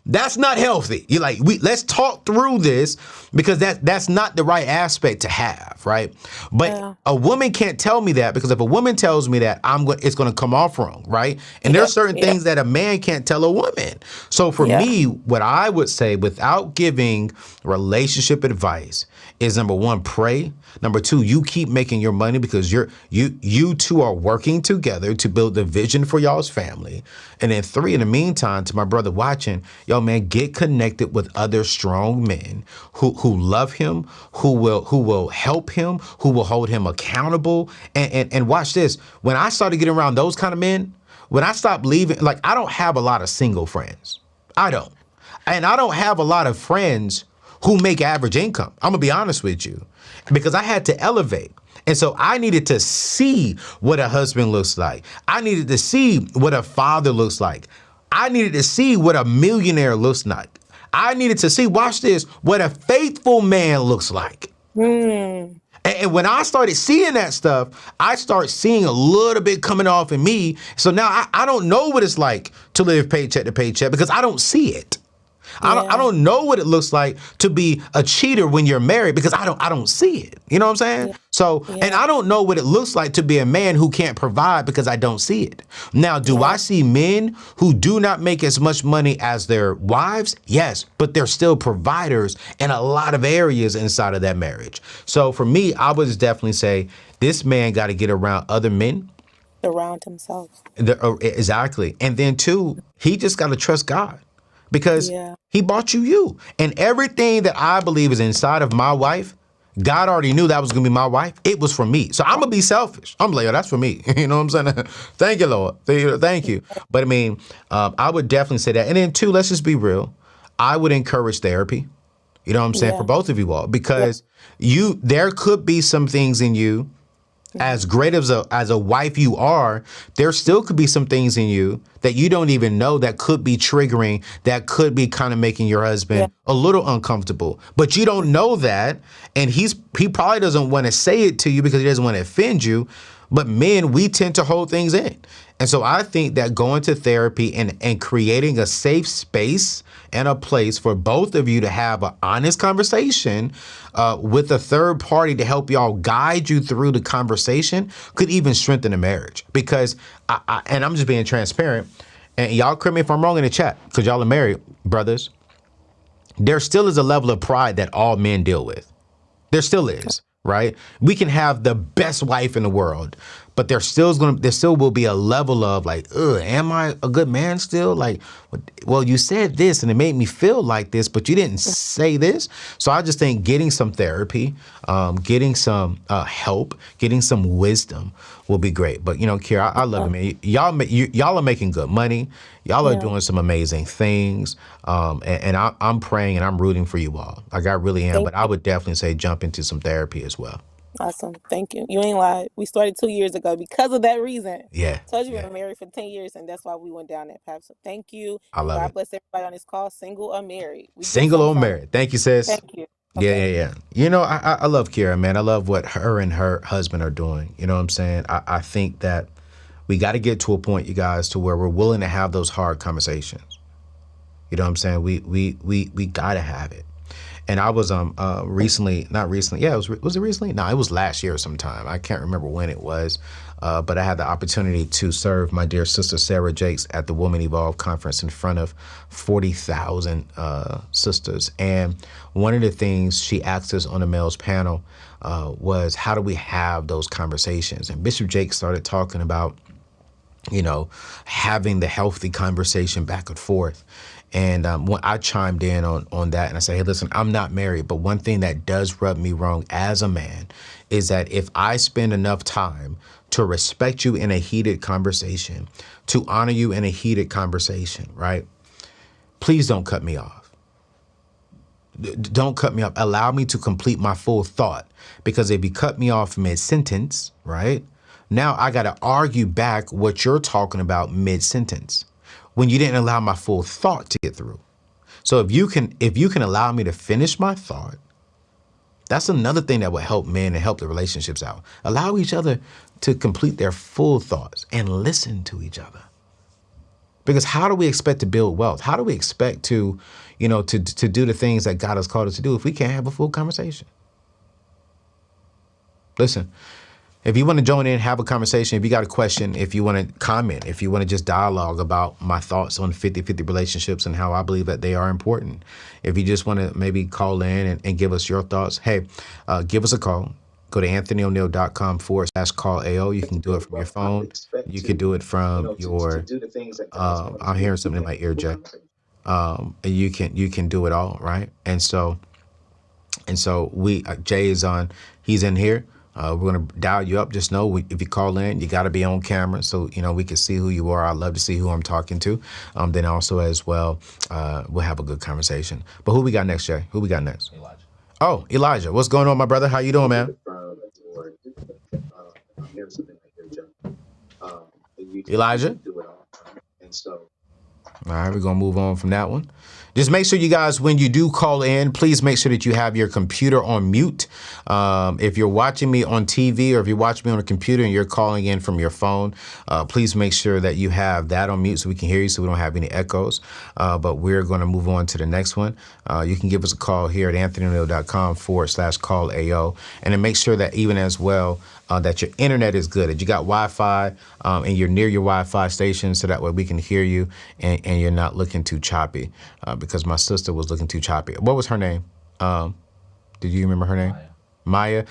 Speaker 1: that's not healthy. You're like, let's talk through this, because that's not the right aspect to have, right? But
Speaker 3: yeah,
Speaker 1: a woman can't tell me that, because if a woman tells me that, it's going to come off wrong, right? And
Speaker 3: yeah,
Speaker 1: there's certain
Speaker 3: yeah,
Speaker 1: things that a man can't tell a woman. So for
Speaker 3: yeah,
Speaker 1: me, what I would say, without giving relationship advice, is number 1, pray. Number 2, you keep making your money, because you two are working together to build the vision for y'all's family. And then 3, in the meantime, to my brother watching, yo man, get connected with other strong men who love him, who will help him, who will hold him accountable. And watch this. When I started getting around those kind of men, when I stopped leaving, like, I don't have a lot of single friends. I don't. And I don't have a lot of friends who make average income. I'm gonna be honest with you, because I had to elevate. And so I needed to see what a husband looks like. I needed to see what a father looks like. I needed to see what a millionaire looks like. I needed to see, watch this, what a faithful man looks like. And when I started seeing that stuff, I start seeing a little bit coming off in me. So now I don't know what it's like to live paycheck to paycheck because I don't see it. I don't know what it looks like to be a cheater when you're married because I don't see it. You know what I'm saying?
Speaker 3: Yeah.
Speaker 1: So, and I don't know what it looks like to be a man who can't provide because I don't see it. Now, do I see men who do not make as much money as their wives? Yes, but they're still providers in a lot of areas inside of that marriage. So for me, I would definitely say this man got to get around other men.
Speaker 3: Around himself.
Speaker 1: Exactly. And then two, he just got to trust God. Because he bought you. And everything that I believe is inside of my wife, God already knew that was going to be my wife. It was for me. So I'm going to be selfish. I'm like, oh, that's for me. You know what I'm saying? Thank you, Lord. Thank you. But I mean, I would definitely say that. And then two, let's just be real. I would encourage therapy. You know what I'm saying? For both of you all. Because there could be some things in you, as great as a wife you are, there still could be some things in you that you don't even know that could be triggering, that could be kind of making your husband a little uncomfortable. But you don't know that, and he probably doesn't want to say it to you because he doesn't want to offend you. But men, we tend to hold things in. And so I think that going to therapy and creating a safe space and a place for both of you to have an honest conversation with a third party to help y'all guide you through the conversation could even strengthen a marriage. Because, and I'm just being transparent, and y'all correct me if I'm wrong in the chat, because y'all are married, brothers. There still is a level of pride that all men deal with. There still is. Right? We can have the best wife in the world, but there still will be a level of like, am I a good man still? Like, well, you said this and it made me feel like this, but you didn't say this. So I just think getting some therapy, getting some help, getting some wisdom will be great. But, you know, Kira, I love it, man. Y'all are making good money. Y'all are doing some amazing things. And I'm praying and I'm rooting for you all. Like I really am. But I would definitely say jump into some therapy as well.
Speaker 3: Awesome. Thank you. You ain't lied. We started 2 years ago because of that reason.
Speaker 1: Yeah.
Speaker 3: Told you we've been married for 10 years, and that's why we went down that path. So thank you.
Speaker 1: I love
Speaker 3: God
Speaker 1: it.
Speaker 3: bless everybody on this call, single or married.
Speaker 1: Single or married. Thank you, sis.
Speaker 3: Thank you.
Speaker 1: Okay. Yeah. You know, I love Kira, man. I love what her and her husband are doing. You know what I'm saying? I think that we got to get to a point, you guys, to where we're willing to have those hard conversations. You know what I'm saying? We got to have it. And I was recently, not recently, yeah, was it recently? No, it was last year sometime. I can't remember when it was, but I had the opportunity to serve my dear sister Sarah Jakes at the Woman Evolve conference in front of 40,000 sisters. And one of the things she asked us on the males panel was, how do we have those conversations? And Bishop Jakes started talking about, you know, having the healthy conversation back and forth. And when I chimed in on that and I said, hey, listen, I'm not married, but one thing that does rub me wrong as a man is that if I spend enough time to respect you in a heated conversation, to honor you in a heated conversation, right? Please don't cut me off. Don't cut me off. Allow me to complete my full thought, because if you cut me off mid-sentence, right? Now I got to argue back what you're talking about mid-sentence, when you didn't allow my full thought to get through. So if you can allow me to finish my thought, that's another thing that will help men and help the relationships out. Allow each other to complete their full thoughts and listen to each other. Because how do we expect to build wealth? How do we expect to, you know, to do the things that God has called us to do if we can't have a full conversation? Listen. If you want to join in, have a conversation, if you got a question, if you want to comment, if you want to just dialogue about my thoughts on 50-50 relationships and how I believe that they are important, if you just want to maybe call in and give us your thoughts, hey, give us a call. Go to anthonyoneal.com/call-AO. You can do it from your phone. You can do it from your, I'm hearing something in my ear, Jay. You can do it all, right? And so we, Jay is on, he's in here. We're going to dial you up. Just know if you call in, you got to be on camera so, we can see who you are. I'd love to see who I'm talking to. Then also as well, we'll have a good conversation. But who we got next, Jay? Who we got next?
Speaker 2: Elijah.
Speaker 1: Oh, Elijah. What's going on, my brother? How you doing, man? Elijah? All right, we're going to move on from that one. Just make sure you guys, when you do call in, please make sure that you have your computer on mute. If you're watching me on TV or if you're watching me on a computer and you're calling in from your phone, please make sure that you have that on mute so we can hear you so we don't have any echoes. But we're going to move on to the next one. You can give us a call here at anthonyoneal.com/call-AO. And then make sure that even as well, that your internet is good, that you got Wi-Fi and you're near your Wi-Fi station so that way we can hear you and you're not looking too choppy because my sister was looking too choppy. What was her name? Did you remember her name? Maya.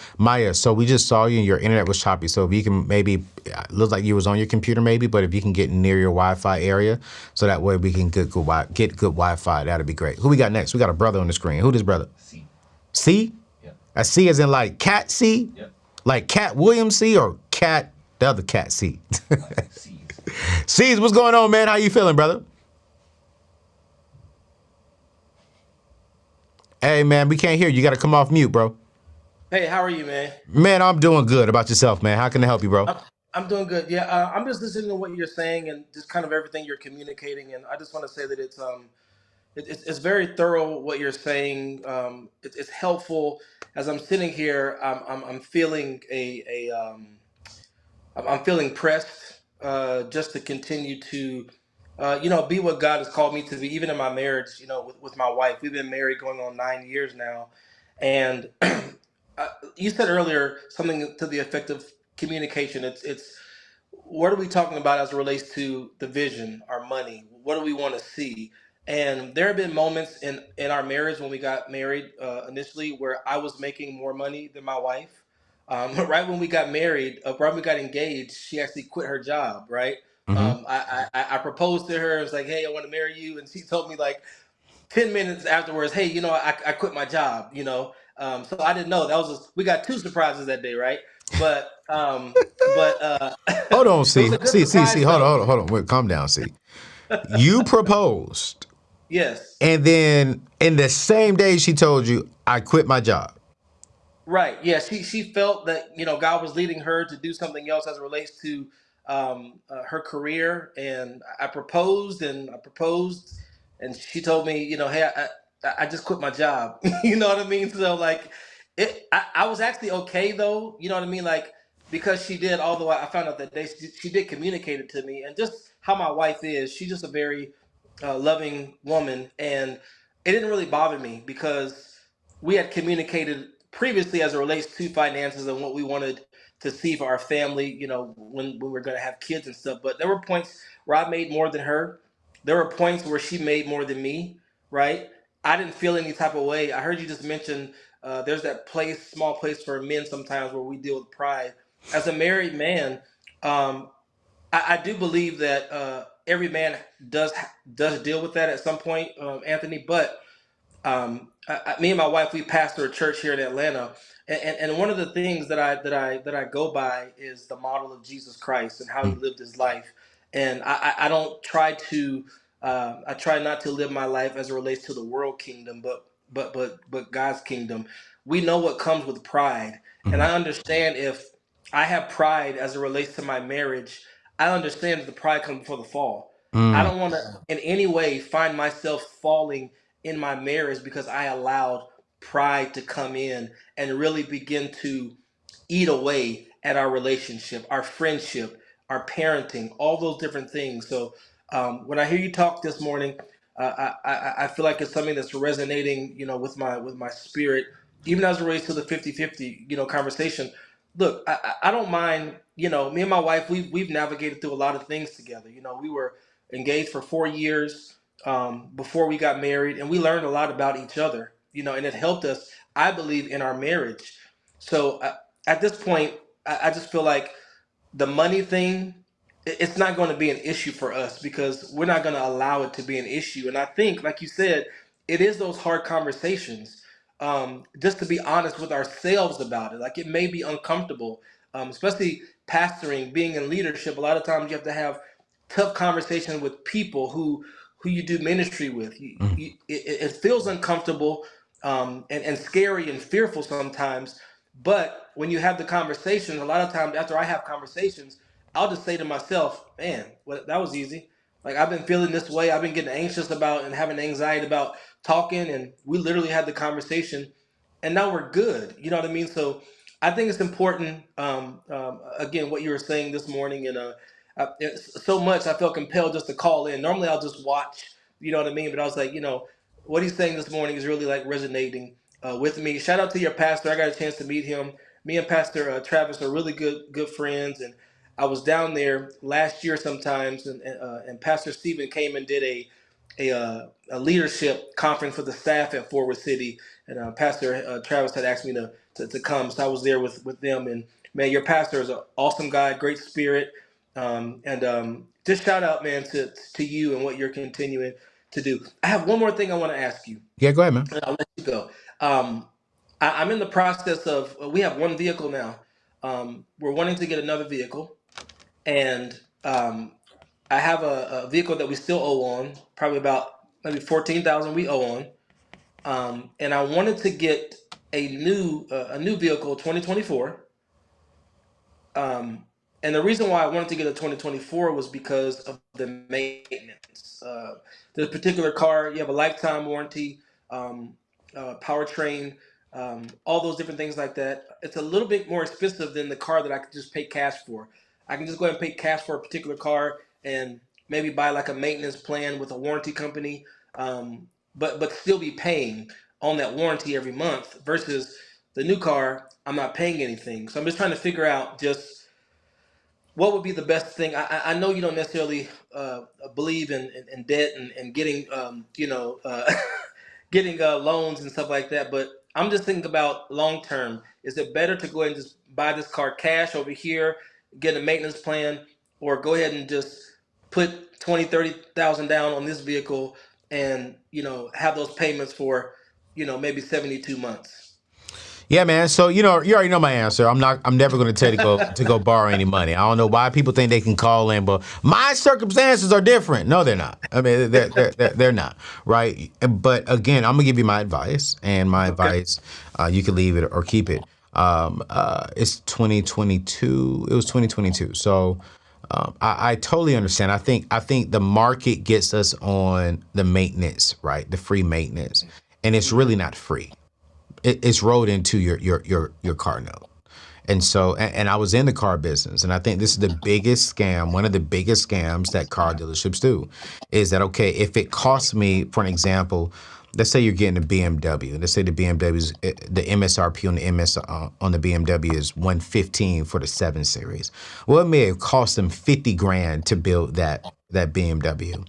Speaker 1: So we just saw you and your internet was choppy. So if you can maybe, looks like you was on your computer maybe, but if you can get near your Wi-Fi area so that way we can get good Wi-Fi, that'd be great. Who we got next? We got a brother on the screen. Who this brother?
Speaker 2: C.
Speaker 1: C?
Speaker 2: Yep.
Speaker 1: A C as in like Cat C?
Speaker 2: Yep.
Speaker 1: Like Cat Williams C or Cat, the other Cat C?
Speaker 2: C's.
Speaker 1: C's, what's going on, man? How you feeling, brother? Hey, man, we can't hear you. You got to come off mute, bro.
Speaker 4: Hey, how are you, man?
Speaker 1: Man, I'm doing good. About yourself, man? How can I help you, bro?
Speaker 4: I'm doing good. Yeah, I'm just listening to what you're saying and just kind of everything you're communicating, and I just want to say that it's very thorough what you're saying. It's helpful. As I'm sitting here, I'm feeling I'm feeling pressed just to continue to be what God has called me to be, even in my marriage. With my wife, we've been married going on 9 years now, and you said earlier something to the effect of communication. It's what are we talking about as it relates to the vision, our money? What do we want to see? And there have been moments in our marriage when we got married initially where I was making more money than my wife. Right when we got married, right when we got engaged, she actually quit her job. Right.
Speaker 1: Mm-hmm.
Speaker 4: I proposed to her. I was like, "Hey, I want to marry you," and she told me like 10 minutes afterwards, "Hey, I quit my job." So I didn't know that we got two surprises that day, right? But
Speaker 1: Hold on,
Speaker 4: it was
Speaker 1: C.
Speaker 4: a good surprise
Speaker 1: Hold
Speaker 4: though.
Speaker 1: on, hold on. Wait, calm down, C. You proposed,
Speaker 4: Yes.
Speaker 1: and then in the same day she told you, I quit my job.
Speaker 4: Right. Yeah. She felt that God was leading her to do something else as it relates to her career, and I proposed, and she told me, hey, I just quit my job. You know what I mean? So like, I was actually okay though. You know what I mean? Like because she did. Although I found out that she did communicate it to me, and just how my wife is, she's just a very loving woman, and it didn't really bother me because we had communicated previously as it relates to finances and what we wanted to see for our family, when we were going to have kids and stuff. But there were points where I made more than her. There were points where she made more than me, right? I didn't feel any type of way. I heard you just mention there's that small place for men sometimes where we deal with pride. As a married man, um, I do believe that every man does does deal with that at some point, Anthony. But me and my wife, we pastor a church here in Atlanta, and one of the things that I go by is the model of Jesus Christ and how he lived his life. And I don't try to I try not to live my life as it relates to the world kingdom, but God's kingdom. We know what comes with pride, and
Speaker 1: Mm-hmm.
Speaker 4: I understand if I have pride as it relates to my marriage. I understand that the pride comes before the fall. I
Speaker 1: Mm.
Speaker 4: don't want to in any way find myself falling in my marriage because I allowed pride to come in and really begin to eat away at our relationship, our friendship, our parenting, all those different things. So when I hear you talk this morning, I feel like it's something that's resonating, with my spirit, even as it relates to the 50-50, conversation. Look, I don't mind, me and my wife, we've navigated through a lot of things together. We were engaged for 4 years before we got married, and we learned a lot about each other, and it helped us, I believe, in our marriage. So at this point, I just feel like the money thing, it's not going to be an issue for us because we're not going to allow it to be an issue. And I think, like you said, it is those hard conversations. just to be honest with ourselves about it. Like, it may be uncomfortable, especially pastoring, being in leadership. A lot of times you have to have tough conversations with people who you do ministry with. It feels uncomfortable, and scary and fearful sometimes. But when you have the conversation, a lot of times after I have conversations, I'll just say to myself, "Man, well, that was easy." Like, I've been feeling this way. I've been getting anxious about and having anxiety about talking, and we literally had the conversation, and now we're good. You know what I mean? So I think it's important. Again, what you were saying this morning, and it's so much I felt compelled just to call in. Normally I'll just watch. You know what I mean? But I was like, what he's saying this morning is really like resonating with me. Shout out to your pastor. I got a chance to meet him. Me and Pastor Travis are really good friends, and I was down there last year sometimes, and Pastor Stephen came and did a leadership conference for the staff at Forward City, and Pastor Travis had asked me to come, so I was there with them. And man, your pastor is an awesome guy, great spirit, and just shout out, man, to you and what you're continuing to do. I have one more thing I want to ask you,
Speaker 1: Yeah, go ahead, man.
Speaker 4: and I'll let you go. I'm in the process of, we have one vehicle now. We're wanting to get another vehicle, and I have a vehicle that we still owe on, probably about maybe 14,000 we owe on, and I wanted to get a new vehicle, 2024. And the reason why I wanted to get a 2024 was because of the maintenance. This particular car, you have a lifetime warranty, powertrain, all those different things like that. It's a little bit more expensive than the car that I could just pay cash for. I can just go ahead and pay cash for a particular car and maybe buy like a maintenance plan with a warranty company, but still be paying on that warranty every month versus the new car. I'm not paying anything. So I'm just trying to figure out just what would be the best thing. I know you don't necessarily believe in debt and getting getting loans and stuff like that, but I'm just thinking about long term. Is it better to go ahead and just buy this car cash over here, get a maintenance plan, or go ahead and just put 20, 30,000 down on this vehicle and have those payments for maybe 72 months?
Speaker 1: Yeah, man. So you already know my answer. I'm never going to tell you to go borrow any money. I don't know why people think they can call in, but my circumstances are different. No, they're not. I mean, they're not, right? But again, I'm gonna give you my advice, and my
Speaker 4: Okay.
Speaker 1: advice, you can leave it or keep it. It's 2022. It was 2022. So. I totally understand. I think the market gets us on the maintenance, right? The free maintenance, and it's
Speaker 4: Hmm.
Speaker 1: really not free. It's rolled into your car note. And so, and I was in the car business, and I think this is the biggest scam, one of the biggest scams that car dealerships do, is that, okay, if it costs me, for an example, let's say you're getting a BMW, and let's say the BMW's, the MSRP on on the BMW is 115 for the 7 Series. Well, it may have cost them 50 grand to build that BMW.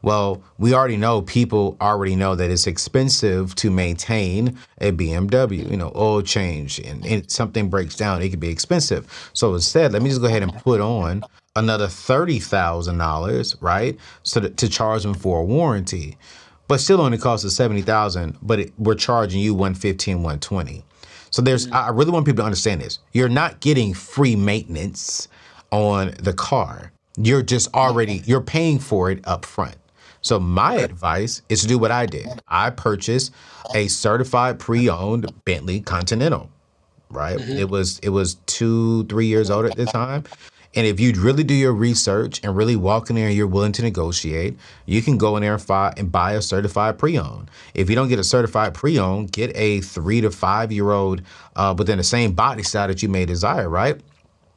Speaker 1: Well, we already know, people already know that it's expensive to maintain a BMW, oil change, and something breaks down, it could be expensive. So instead, let me just go ahead and put on another $30,000, right? So to charge them for a warranty, but still only costs us 70,000, but we're charging you 115, 120. So I really want people to understand this. You're not getting free maintenance on the car. You're paying for it up front. So my
Speaker 4: Okay.
Speaker 1: advice is to do what I did. I purchased a certified pre-owned Bentley Continental, right?
Speaker 4: Hmm.
Speaker 1: It was 2, 3 years old at the time. And if you really do your research and really walk in there and you're willing to negotiate, you can go in there and buy a certified pre-owned. If you don't get a certified pre-owned, get a 3 to 5 year old within the same body style that you may desire, right?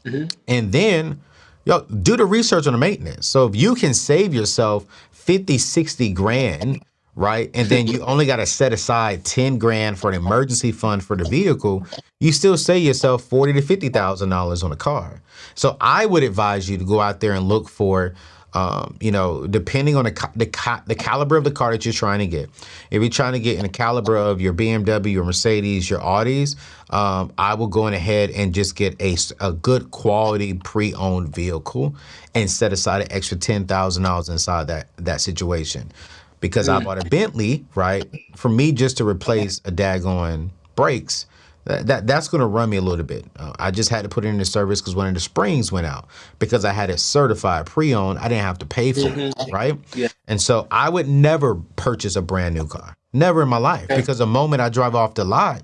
Speaker 4: Hmm.
Speaker 1: And then, do the research on the maintenance. So if you can save yourself 50, 60 grand, right? And then you only got to set aside 10 grand for an emergency fund for the vehicle, you still save yourself 40 to $50,000 on a car. So I would advise you to go out there and look for, depending on the caliber of the car that you're trying to get. If you're trying to get in the caliber of your BMW, your Mercedes, your Audis, I will go in ahead and just get a good quality pre-owned vehicle and set aside an extra $10,000 inside that situation. because I bought a Bentley, right? For me just to replace a daggone brakes, that's going to run me a little bit. I just had to put it into service because one of the springs went out. Because I had it certified pre-owned, I didn't have to pay for it, right?
Speaker 4: Yeah.
Speaker 1: And so I would never purchase a brand new car, never in my life, because the moment I drive off the lot,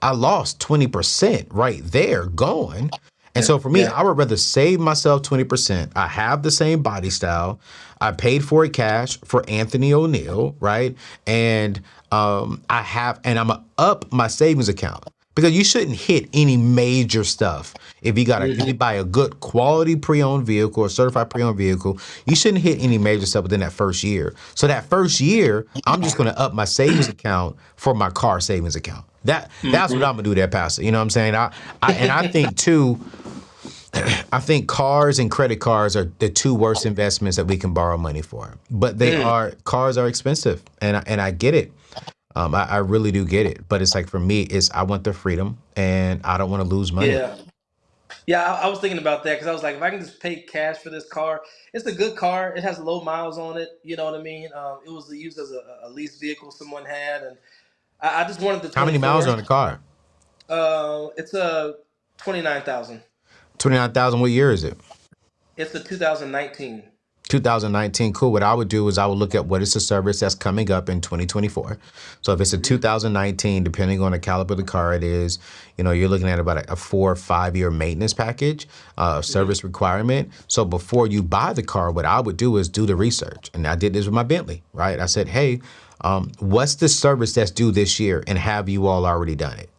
Speaker 1: I lost 20% right there going. And so for me, I would rather save myself 20%. I have the same body style. I paid for it cash for Anthony ONeal, right? And I'm gonna up my savings account because you shouldn't hit any major stuff. If you buy a good quality pre-owned vehicle or certified pre-owned vehicle, you shouldn't hit any major stuff within that first year. So that first year, I'm just gonna up my savings account for my car savings account. That's what I'm gonna do there, Pastor. You know what I'm saying? I think too. I think cars and credit cards are the two worst investments that we can borrow money for. But cars are expensive, and I get it. I really do get it. But it's like for me, I want the freedom, and I don't want to lose money.
Speaker 4: Yeah, I was thinking about that because I was like, if I can just pay cash for this car, it's a good car. It has low miles on it. You know what I mean? It was used as a lease vehicle someone had, and I just wanted the
Speaker 1: How many
Speaker 4: 24.
Speaker 1: miles are on the car?
Speaker 4: It's a 29,000.
Speaker 1: 29,000. What year is it?
Speaker 4: It's a 2019.
Speaker 1: 2019. Cool. What I would do is I would look at what is the service that's coming up in 2024. So if it's a 2019, depending on the caliber of the car it is, you're looking at about a 4 or 5 year maintenance package, service requirement. So before you buy the car, what I would do is do the research. And I did this with my Bentley, right? I said, hey, what's the service that's due this year? And have you all already done it?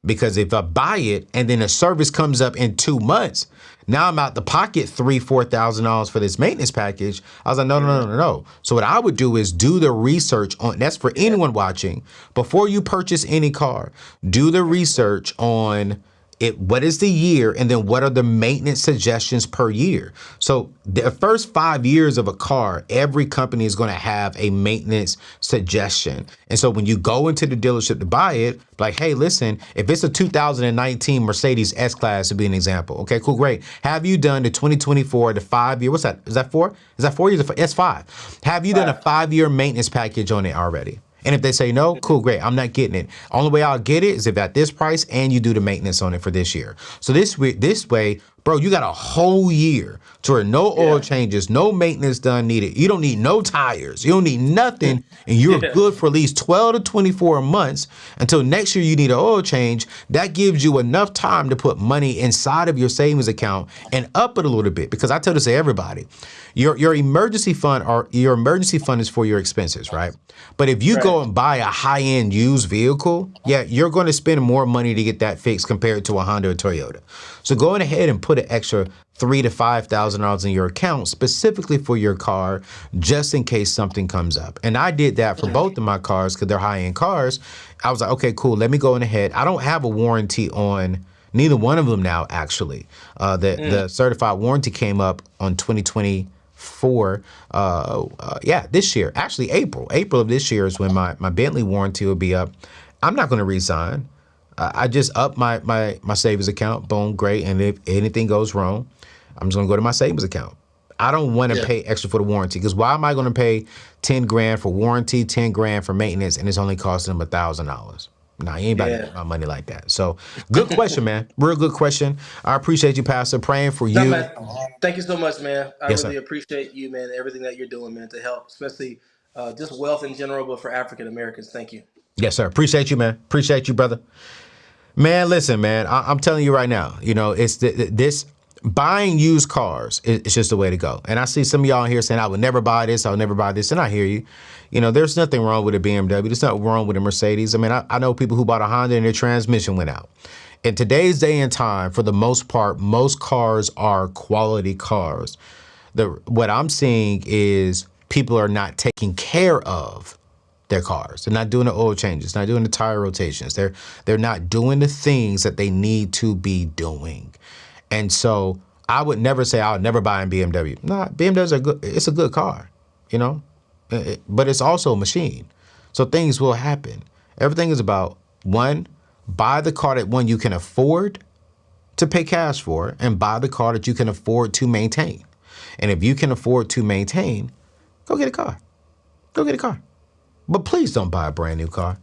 Speaker 1: Because if I buy it and then the service comes up in 2 months, now I'm out the pocket $3,000-$4,000 for this maintenance package. I was like, no. So what I would do is do the research on, that's for anyone watching, before you purchase any car, do the research on it. What is the year? And then what are the maintenance suggestions per year? So the first 5 years of a car, every company is going to have a maintenance suggestion. And so when you go into the dealership to buy it, like, hey, listen, if it's a 2019 Mercedes S-Class to be an example. Okay, cool, great. Have you done the 2024, the 5 year, what's that? Is that 4? Is that 4 years? That's 5. Have you done a 5 year maintenance package on it already? And if they say no, cool, great, I'm not getting it. Only way I'll get it is if at this price and you do the maintenance on it for this year. So this way, bro, you got a whole year to where no oil changes, no maintenance done needed. You don't need no tires. You don't need nothing. And you're good for at least 12 to 24 months until next year you need an oil change. That gives you enough time to put money inside of your savings account and up it a little bit. Because I tell this to everybody, your emergency fund is for your expenses, right? But if you go and buy a high-end used vehicle, you're going to spend more money to get that fixed compared to a Honda or Toyota. So going ahead and put an extra $3,000 to $5,000 in your account specifically for your car, just in case something comes up. And I did that for both of my cars because they're high-end cars. I was like, okay, cool. Let me go in ahead. I don't have a warranty on neither one of them now, actually. The certified warranty came up on 2024. This year. Actually, April of this year is when my Bentley warranty will be up. I'm not going to resign. I just up my savings account. Boom, great. And if anything goes wrong, I'm just going to go to my savings account. I don't want to pay extra for the warranty because why am I going to pay $10,000 for warranty, $10,000 for maintenance, and it's only costing them $1,000? Nah, you ain't about to get my money like that. So, good question, man. Real good question. I appreciate you, Pastor. Praying for you.
Speaker 4: Man, thank you so much, man. I really appreciate you, man. Everything that you're doing, man, to help, especially just wealth in general, but for African Americans. Thank you.
Speaker 1: Yes, sir. Appreciate you, man. Appreciate you, brother. Man, listen, man. I'm telling you right now. It's this buying used cars. It's just the way to go. And I see some of y'all in here saying, "I would never buy this. I would never buy this," and I hear you. There's nothing wrong with a BMW. There's nothing wrong with a Mercedes. I mean, I know people who bought a Honda and their transmission went out. In today's day and time, for the most part, most cars are quality cars. What I'm seeing is people are not taking care of their cars. They're not doing the oil changes, not doing the tire rotations. They're not doing the things that they need to be doing. And so I would never say I would never buy a BMW. Nah, BMWs are good. It's a good car, but it's also a machine. So things will happen. Everything is about, one, buy the car that one you can afford to pay cash for, and buy the car that you can afford to maintain. And if you can afford to maintain, go get a car. Go get a car. But please don't buy a brand new car.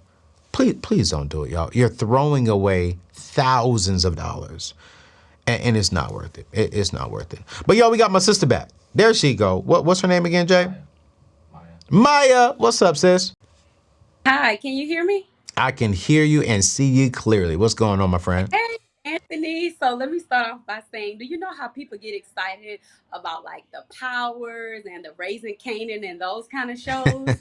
Speaker 1: Please don't do it, y'all. You're throwing away thousands of dollars. And it's not worth it. It's not worth it. But yo, we got my sister back. There she go. What's her name again, Jay? Maya. What's up, sis?
Speaker 2: Hi, can you hear me?
Speaker 1: I can hear you and see you clearly. What's going on, my friend?
Speaker 2: Hey, Anthony. So let me start off by saying, do you know how people get excited about like the Powers and the Raising Canaan and those kind of shows?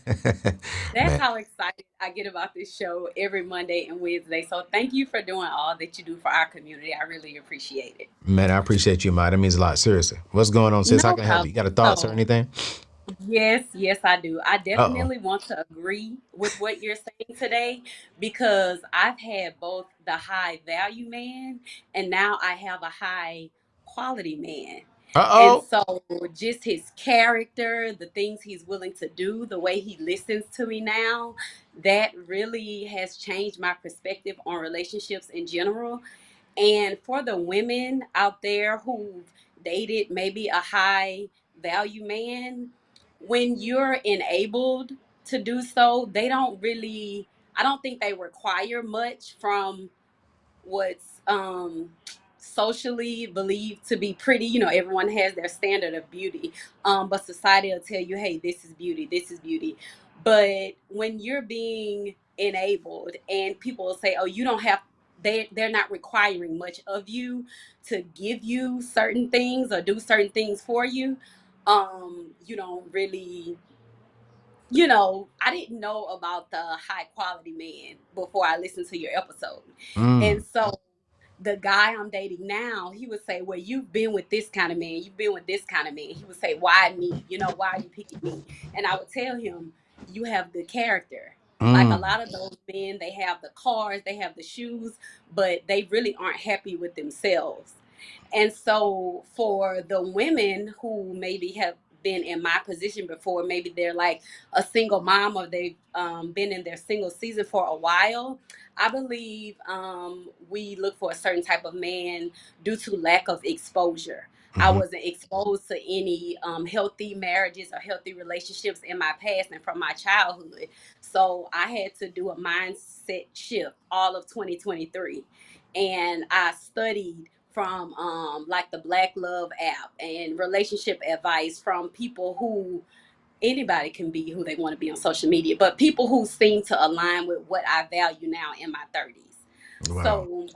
Speaker 2: That's
Speaker 1: Man,
Speaker 2: how excited I get about this show every Monday and Wednesday. So thank you for doing all that you do for our community. I really appreciate it.
Speaker 1: man, I appreciate you, Maya. That means a lot. Seriously. What's going on, sis? How
Speaker 2: No
Speaker 1: can I help you?
Speaker 2: problem.
Speaker 1: You got a thoughts or
Speaker 2: So
Speaker 1: anything?
Speaker 2: yes, I do. I
Speaker 1: Uh-oh.
Speaker 2: definitely want to agree with what you're saying today because I've had both the high value man and now I have a high quality man. And
Speaker 1: Uh-oh.
Speaker 2: so just his character, the things he's willing to do, the way he listens to me now, that really has changed my perspective on relationships in general. And for the women out there who've dated maybe a high value man, when you're enabled to do so, they don't really, I don't think they require much from what's socially believed to be pretty. You know, everyone has their standard of beauty, but society will tell you, hey, this is beauty, this is beauty. But when you're being enabled and people will say, oh, you don't have, they're not requiring much of you to give you certain things or do certain things for you, you don't really, I didn't know about the high quality man before I listened to your episode.
Speaker 1: Mm.
Speaker 2: And so the guy I'm dating now, he would say, well, you've been with this kind of man, you've been with this kind of man. He would say, why me? Why are you picking me? And I would tell him, you have good character. Like a
Speaker 1: Mm.
Speaker 2: lot of those men, they have the cars, they have the shoes, but they really aren't happy with themselves. And so for the women who maybe have been in my position before, maybe they're like a single mom or they've been in their single season for a while, I believe we look for a certain type of man due to lack of exposure. I
Speaker 1: Mm-hmm.
Speaker 2: wasn't exposed to any healthy marriages or healthy relationships in my past and from my childhood. So I had to do a mindset shift all of 2023. And I studied from like the Black Love app and relationship advice from people who anybody can be who they want to be on social media, but people who seem to align with what I value now in my 30s.
Speaker 1: Wow.
Speaker 2: So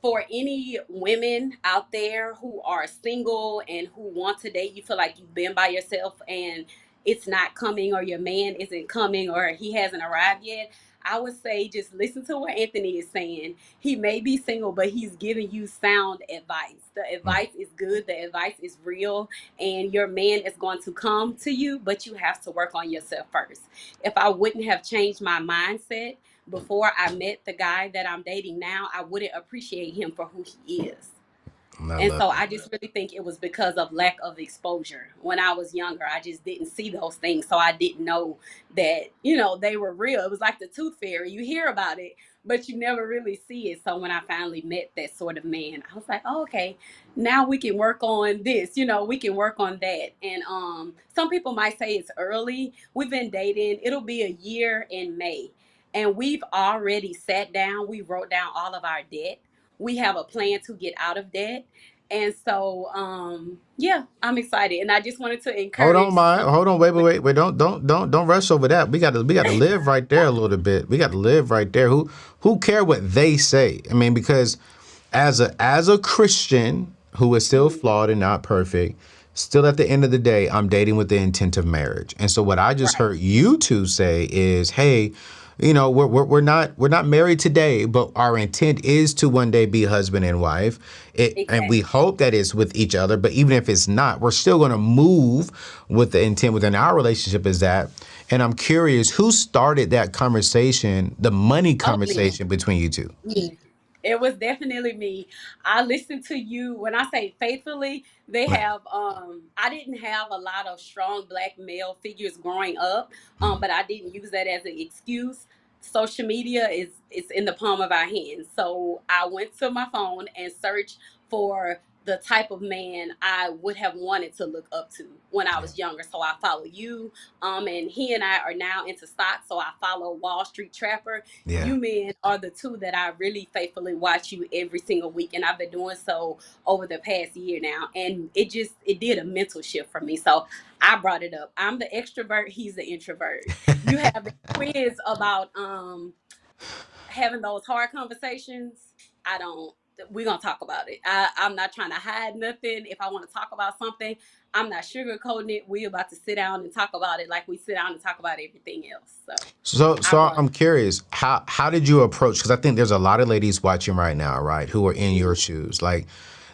Speaker 2: for any women out there who are single and who want to date, you feel like you've been by yourself and it's not coming, or your man isn't coming, or he hasn't arrived yet, I would say just listen to what Anthony is saying. He may be single, but he's giving you sound advice. The
Speaker 1: Mm.
Speaker 2: advice is good, the advice is real, and your man is going to come to you, but you have to work on yourself first. If I wouldn't have changed my mindset before I met the guy that I'm dating now, I wouldn't appreciate him for who he is.
Speaker 1: I
Speaker 2: And
Speaker 1: love
Speaker 2: so
Speaker 1: it.
Speaker 2: I just really think it was because of lack of exposure. When I was younger, I just didn't see those things. So I didn't know that, they were real. It was like the tooth fairy. You hear about it, but you never really see it. So when I finally met that sort of man, I was like, oh, okay, now we can work on this, we can work on that. And some people might say it's early. We've been dating, it'll be a year in May. And we've already sat down, we wrote down all of our debt. We have a plan to get out of debt. And so, yeah, I'm excited, and I just wanted to
Speaker 1: Hold on,
Speaker 2: encourage
Speaker 1: Maya.
Speaker 2: some.
Speaker 1: Hold on. Wait. Don't rush over that. We gotta live right there a little bit. We gotta live right there. Who care what they say? I mean, because as a Christian who is still
Speaker 2: Mhm.
Speaker 1: flawed and not perfect, still at the end of the day, I'm dating with the intent of marriage. And so what I just
Speaker 2: Right,
Speaker 1: heard you two say is, hey, we're not married today, but our intent is to one day be husband and wife. And we
Speaker 2: exactly.
Speaker 1: hope that it's with each other. But even if it's not, we're still going to move with the intent within our relationship is that. And I'm curious, who started that conversation, the money
Speaker 2: ONeal.
Speaker 1: conversation between you two?
Speaker 2: Me. It was definitely me. I listened to you when I say faithfully, they
Speaker 1: Right.
Speaker 2: have I didn't have a lot of strong black male figures growing up, but I didn't use that as an excuse. Social media is it's in the palm of our hands. So I went to my phone and searched for the type of man I would have wanted to look up to when I
Speaker 1: Yeah.
Speaker 2: was younger. So I follow you, and he and I are now into stock. So I follow Wall Street Trapper.
Speaker 1: Yeah.
Speaker 2: You men are the two that I really faithfully watch you every single week, and I've been doing so over the past year now. And it did a mental shift for me. So I brought it up. I'm the extrovert. He's the introvert. You have the quiz about having those hard conversations. I don't. We're gonna talk about it. I'm not trying to hide nothing. If I want to talk about something, I'm not sugarcoating it. We're about to sit down and talk about it like we sit down and talk about everything else. So
Speaker 1: So,
Speaker 2: I
Speaker 1: so
Speaker 2: brought
Speaker 1: I'm curious, how did you approach? Because I think there's a lot of ladies watching right now, right, who are in
Speaker 2: it.
Speaker 1: your shoes. Like,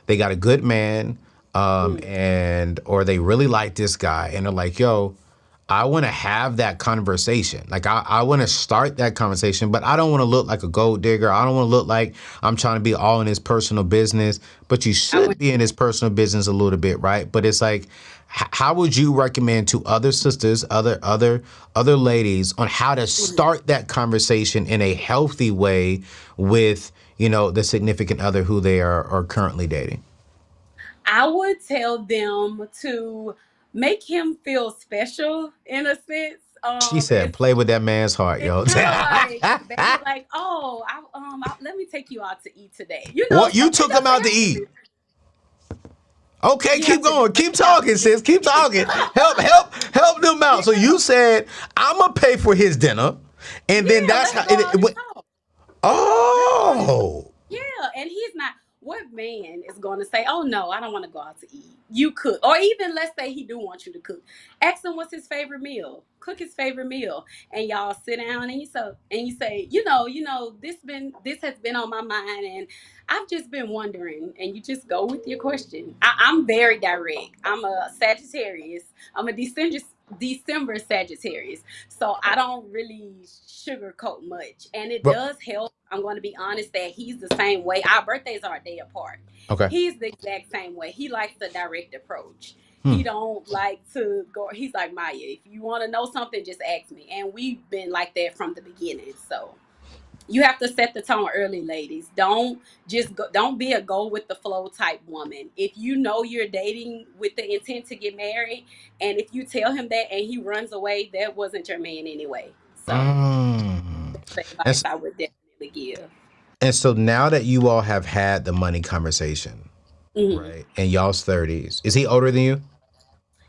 Speaker 1: they got a good man,
Speaker 2: Mm,
Speaker 1: and or they really like this guy, and they're like, "Yo, I want to have that conversation. Like, I want to start that conversation, but I don't want to look like a gold digger. I don't want to look like I'm trying to be all in his personal business. But you
Speaker 2: I
Speaker 1: should
Speaker 2: went.
Speaker 1: be in his personal business a little bit, right? But it's like, how would you recommend to other sisters, other ladies, on how to
Speaker 2: Mm.
Speaker 1: start that conversation in a healthy way with the significant other who they are currently dating?
Speaker 2: I would tell them to make him feel special in a sense.
Speaker 1: She said, "Play with that man's heart, yo."
Speaker 2: It's kind of like, baby, like, oh, let me take you out to eat today. You know,
Speaker 1: What,
Speaker 2: so
Speaker 1: you
Speaker 2: it
Speaker 1: took him
Speaker 2: doesn't
Speaker 1: out to
Speaker 2: have to
Speaker 1: eat?
Speaker 2: be.
Speaker 1: Okay,
Speaker 2: You
Speaker 1: keep
Speaker 2: have to do
Speaker 1: going.
Speaker 2: what
Speaker 1: Keep
Speaker 2: you have to
Speaker 1: talking,
Speaker 2: do.
Speaker 1: sis. Keep talking. Help them out. So you said, "I'm gonna pay for his dinner," and then
Speaker 2: Yeah,
Speaker 1: that's
Speaker 2: let's
Speaker 1: how
Speaker 2: go
Speaker 1: it
Speaker 2: on and
Speaker 1: went.
Speaker 2: talk. Let's go on and talk.
Speaker 1: Oh,
Speaker 2: Yeah, and he's not. What man is going to say, "Oh no, I don't want to go out to eat"? You cook, or even let's say he do want you to cook. Ask him what's his favorite meal. Cook his favorite meal, and y'all sit down and you say, this has been on my mind, and I've just been wondering. And you just go with your question. I'm very direct. I'm a Sagittarius. I'm a December Sagittarius. So I don't really sugarcoat much. And it
Speaker 1: but
Speaker 2: does help. I'm going to be honest that he's the same way. Our birthdays are a day apart.
Speaker 1: okay.
Speaker 2: He's the exact same way. He likes the direct approach.
Speaker 1: Hmm.
Speaker 2: He don't like to go. He's like, Maya, if you want to know something, just ask me. And we've been like that from the beginning. So you have to set the tone early, ladies. Don't be a go with the flow type woman. If you know you're dating with the intent to get married, and if you tell him that and he runs away, that wasn't your man anyway. So
Speaker 1: Mm.
Speaker 2: that's the
Speaker 1: And,
Speaker 2: advice I would definitely give.
Speaker 1: and so now that you all have had the money conversation,
Speaker 2: Hmm.
Speaker 1: right, in y'all's 30s, is he older than you?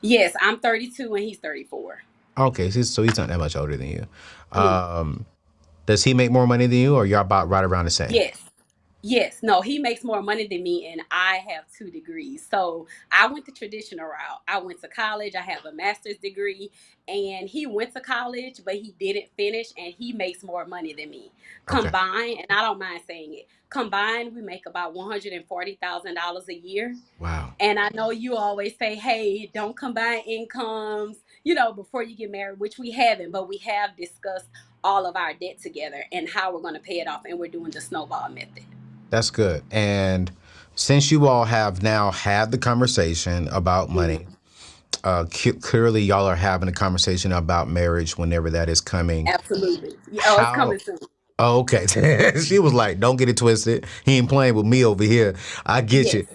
Speaker 2: Yes, I'm 32 and he's 34.
Speaker 1: Okay, so he's not that much older than you.
Speaker 2: Mhm.
Speaker 1: Um, does he make more money than you, or y'all about right around the same?
Speaker 2: Yes. Yes, no, he makes more money than me, and I have 2 degrees. So I went the traditional route. I went to college. I have a master's degree, and he went to college, but he didn't finish, and he makes more money than me.
Speaker 1: Okay.
Speaker 2: Combined, and I don't mind saying it. Combined, we make about $140,000 a year.
Speaker 1: Wow.
Speaker 2: And I know you always say, "Hey, don't combine incomes, before you get married," which we haven't, but we have discussed all of our debt together and how we're going to pay it off, and we're doing the snowball method.
Speaker 1: That's good. And since you all have now had the conversation about
Speaker 2: Mhm.
Speaker 1: money, clearly y'all are having a conversation about marriage whenever that is coming.
Speaker 2: Absolutely. Yeah, oh, it's
Speaker 1: How?
Speaker 2: coming soon.
Speaker 1: Oh, okay. She was like, "Don't get it twisted. He ain't playing with me over here." I get you.
Speaker 2: Yes.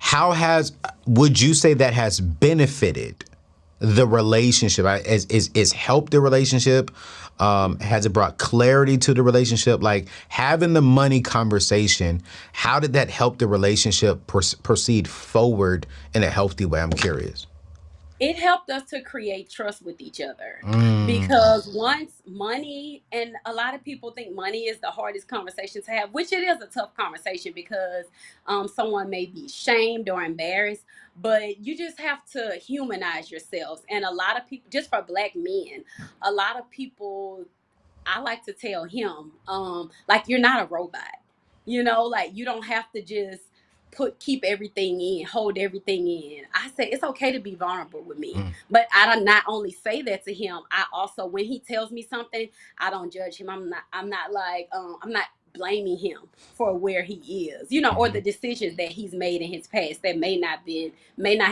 Speaker 1: How would you say that has benefited the relationship? Is helped the relationship? Has it brought clarity to the relationship? Like, having the money conversation, how did that help the relationship proceed forward in a healthy way? I'm curious.
Speaker 2: It helped us to create trust with each other,
Speaker 1: Mm,
Speaker 2: because once money, and a lot of people think money is the hardest conversation to have, which it is a tough conversation because someone may be shamed or embarrassed, but you just have to humanize yourselves. And a lot of people, just for black men, a lot of people, I like to tell him, like, you're not a robot. Like, you don't have to just keep everything in, hold everything in. I say it's okay to be vulnerable with me.
Speaker 1: mm,
Speaker 2: But I don't not only say that to him, I also, when he tells me something, I don't judge him. I'm not like, I'm not blaming him for where he is, or the
Speaker 1: mhm,
Speaker 2: decisions that he's made in his past that may not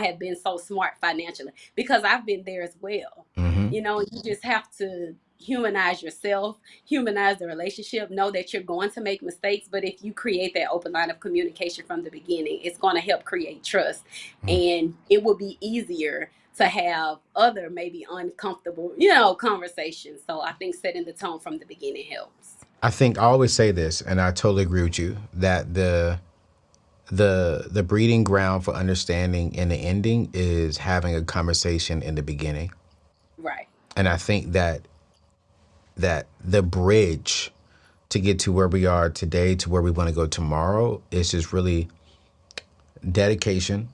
Speaker 2: have been so smart financially, because I've been there as well.
Speaker 1: mhm.
Speaker 2: You just have to humanize yourself, humanize the relationship, know that you're going to make mistakes, but if you create that open line of communication from the beginning, it's going to help create trust, and it will be easier to have other maybe uncomfortable, conversations. So I think setting the tone from the beginning helps.
Speaker 1: I think I always say this, and I totally agree with you, that the breeding ground for understanding in the ending is having a conversation in the beginning.
Speaker 2: Right.
Speaker 1: And I think that the bridge to get to where we are today to where we want to go tomorrow is just really dedication,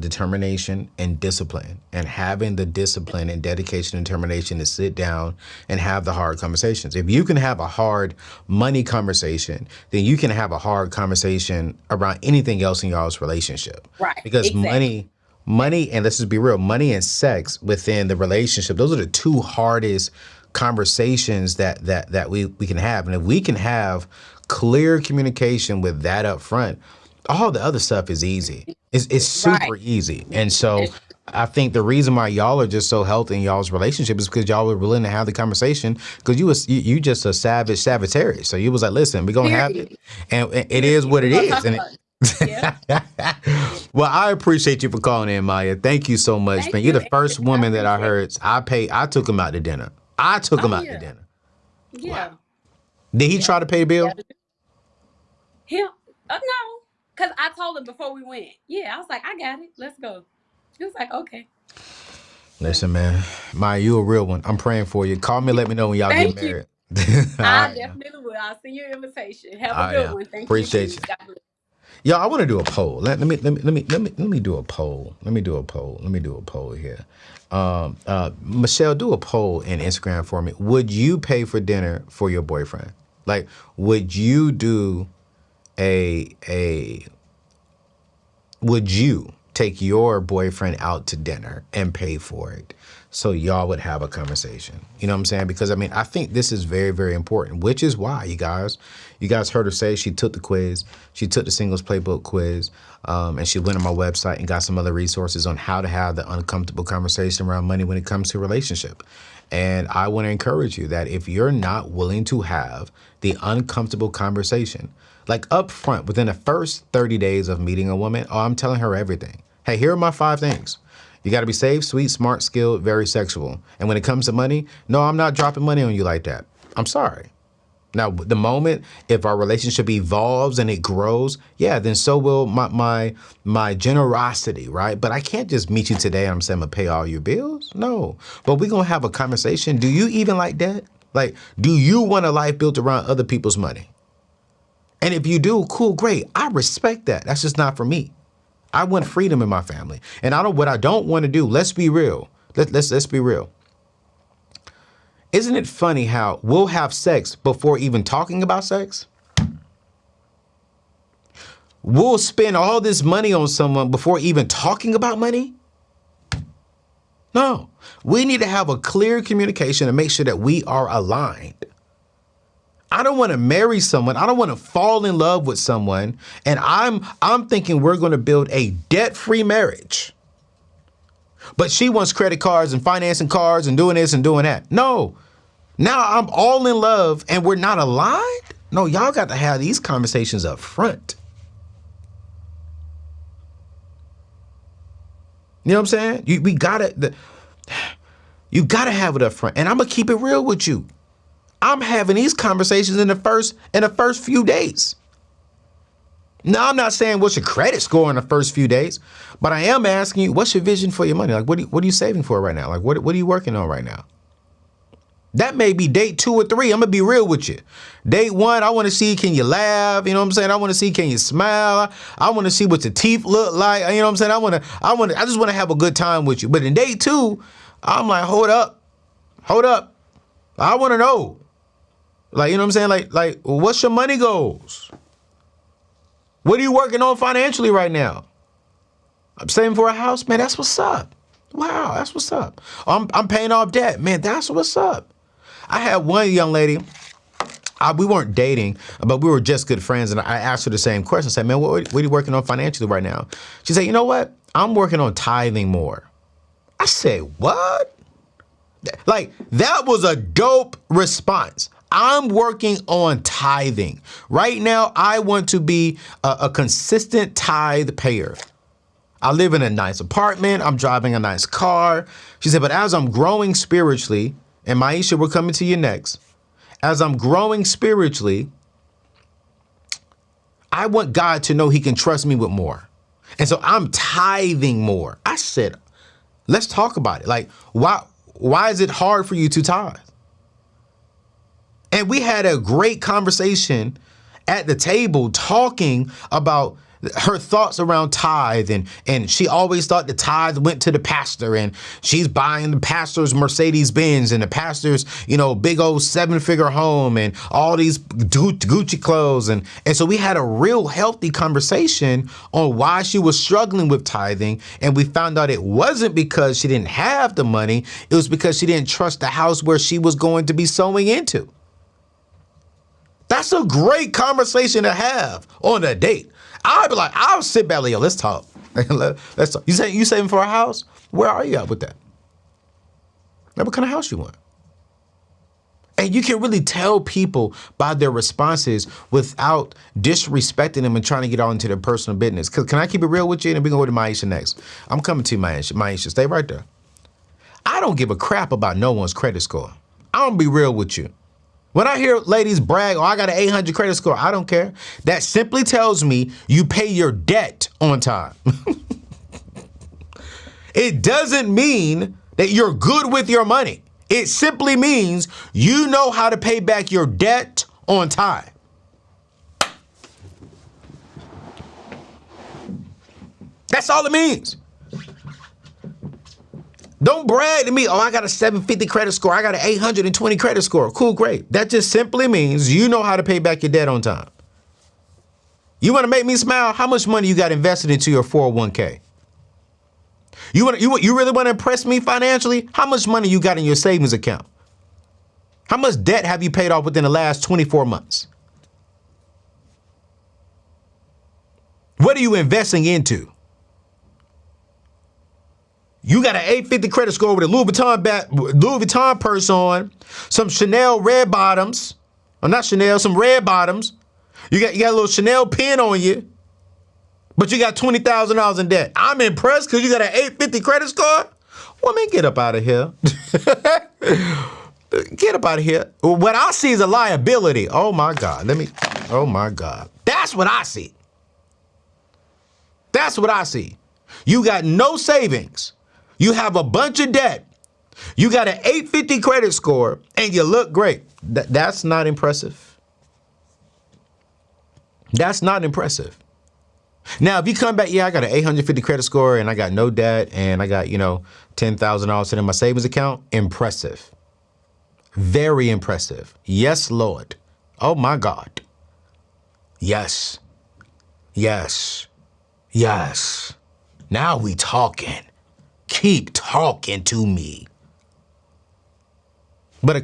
Speaker 1: determination, and discipline. And having the discipline and dedication and determination to sit down and have the hard conversations. If you can have a hard money conversation, then you can have a hard conversation around anything else in y'all's relationship.
Speaker 2: Right.
Speaker 1: Because
Speaker 2: Exactly.
Speaker 1: money, and let's just be real, money and sex within the relationship, those are the two hardest conversations that we can have. And if we can have clear communication with that up front, all the other stuff is easy. It's super
Speaker 2: Right.
Speaker 1: easy. And so I think the reason why y'all are just so healthy in y'all's relationship is because y'all were willing to have the conversation, because you just a savage Sagittarius. So you was like, listen, we're gonna have it.
Speaker 2: Period.
Speaker 1: And it is
Speaker 2: Period.
Speaker 1: what
Speaker 2: We're
Speaker 1: it
Speaker 2: gonna
Speaker 1: is.
Speaker 2: talk
Speaker 1: And
Speaker 2: about it. Yeah.
Speaker 1: well, I appreciate you for calling in, Maya. Thank you so much,
Speaker 2: Thank
Speaker 1: man. You're
Speaker 2: you,
Speaker 1: the first
Speaker 2: Eric. I
Speaker 1: woman that I
Speaker 2: appreciate it.
Speaker 1: heard. I took him out to dinner. I took him
Speaker 2: Oh
Speaker 1: out to
Speaker 2: yeah.
Speaker 1: dinner.
Speaker 2: Yeah.
Speaker 1: Wow. Did he
Speaker 2: Yeah.
Speaker 1: try to pay the bill?
Speaker 2: Him? No. Because I told him before we went. Yeah. I was like, I got it. Let's go. He was like, okay. So,
Speaker 1: Listen, man, Maya, you a real one. I'm praying for you. Call me, let me know when y'all get
Speaker 2: thank you.
Speaker 1: married. All
Speaker 2: I
Speaker 1: right, now.
Speaker 2: definitely will. I'll send you an invitation. Have
Speaker 1: All
Speaker 2: a
Speaker 1: right,
Speaker 2: good
Speaker 1: now.
Speaker 2: one. Thank you
Speaker 1: Appreciate
Speaker 2: too.
Speaker 1: you.
Speaker 2: God bless.
Speaker 1: Yo, I want to do a poll. Let me do a poll here. Michelle, do a poll in Instagram for me. Would you pay for dinner for your boyfriend? Like, would you do a would you take your boyfriend out to dinner and pay for it so y'all would have a conversation? You know what I'm saying? Because I mean, I think this is very, very important, which is why you guys heard her say she took the quiz. She took the singles playbook quiz, and she went on my website and got some other resources on how to have the uncomfortable conversation around money when it comes to a relationship. And I want to encourage you that if you're not willing to have the uncomfortable conversation, like up front, within the first 30 days of meeting a woman, oh, I'm telling her everything. Hey, here are my 5 things. You got to be safe, sweet, smart, skilled, very sexual. And when it comes to money, no, I'm not dropping money on you like that. I'm sorry. Now, the moment if our relationship evolves and it grows, yeah, then so will my generosity, right? But I can't just meet you today and I'm saying I'm gonna pay all your bills. No, but we're gonna have a conversation. Do you even like that? Like, do you want a life built around other people's money? And if you do, cool, great. I respect that. That's just not for me. I want freedom in my family, and what I don't want to do. Let's be real. Let's be real. Isn't it funny how we'll have sex before even talking about sex? We'll spend all this money on someone before even talking about money? No, we need to have a clear communication and make sure that we are aligned. I don't want to marry someone. I don't want to fall in love with someone. And I'm thinking we're going to build a debt-free marriage. But she wants credit cards and financing cards and doing this and doing that. No. Now I'm all in love and we're not aligned? No, y'all got to have these conversations up front. You know what I'm saying? You got to have it up front. And I'm going to keep it real with you. I'm having these conversations in the first few days. Now, I'm not saying what's your credit score in the first few days, but I am asking you, what's your vision for your money? Like, what are you saving for right now? Like, what are you working on right now? That may be date 2 or 3. I'm gonna be real with you. Date 1, I want to see, can you laugh? You know what I'm saying? I want to see, can you smile? I want to see what your teeth look like. You know what I'm saying? I just want to have a good time with you. But in date 2, I'm like, hold up. I want to know. Like, you know what I'm saying? Like, what's your money goals? What are you working on financially right now? I'm saving for a house, man. That's what's up. Wow, that's what's up. I'm paying off debt, man. That's what's up. I had one young lady. We weren't dating, but we were just good friends, and I asked her the same question. I said, man, what are you working on financially right now? She said, you know what? I'm working on tithing more. I said, what? Like, that was a dope response. I'm working on tithing. Right now, I want to be a consistent tithe payer. I live in a nice apartment. I'm driving a nice car. She said, but as I'm growing spiritually, and Maisha, we're coming to you next. As I'm growing spiritually, I want God to know he can trust me with more. And so I'm tithing more. I said, let's talk about it. Like, why is it hard for you to tithe? And we had a great conversation at the table talking about her thoughts around tithe, and she always thought the tithe went to the pastor, and she's buying the pastor's Mercedes Benz and the pastor's, big old 7-figure home and all these Gucci clothes. And so we had a real healthy conversation on why she was struggling with tithing. And we found out it wasn't because she didn't have the money. It was because she didn't trust the house where she was going to be sowing into. That's a great conversation to have on a date. I'd be like, I'll sit back, Leo, let's talk. Let's talk. You saving for a house? Where are you at with that? Now, what kind of house you want? And you can really tell people by their responses without disrespecting them and trying to get on into their personal business. Can I keep it real with you? And we're going to go to Maisha next. I'm coming to you, Maisha. Stay right there. I don't give a crap about no one's credit score. I'm going to be real with you. When I hear ladies brag, I got an 800 credit score, I don't care. That simply tells me you pay your debt on time. It doesn't mean that you're good with your money. It simply means you know how to pay back your debt on time. That's all it means. Don't brag to me, I got a 750 credit score. I got an 820 credit score. Cool, great. That just simply means you know how to pay back your debt on time. You want to make me smile? How much money you got invested into your 401k? You really want to impress me financially? How much money you got in your savings account? How much debt have you paid off within the last 24 months? What are you investing into? You got an 850 credit score with a Louis Vuitton purse on, some Chanel red bottoms, or not Chanel, some red bottoms. You got a little Chanel pin on you, but you got $20,000 in debt. I'm impressed because you got an 850 credit score. Woman, get up out of here. Get up out of here. What I see is a liability. Oh my God. Oh my God. That's what I see. That's what I see. You got no savings. You have a bunch of debt. You got an 850 credit score and you look great. That's not impressive. That's not impressive. Now, if you come back, I got an 850 credit score and I got no debt and I got, $10,000 sitting in my savings account. Impressive. Very impressive. Yes, Lord. Oh my God. Yes. Yes. Yes. Now we talking. Keep talking to me. But a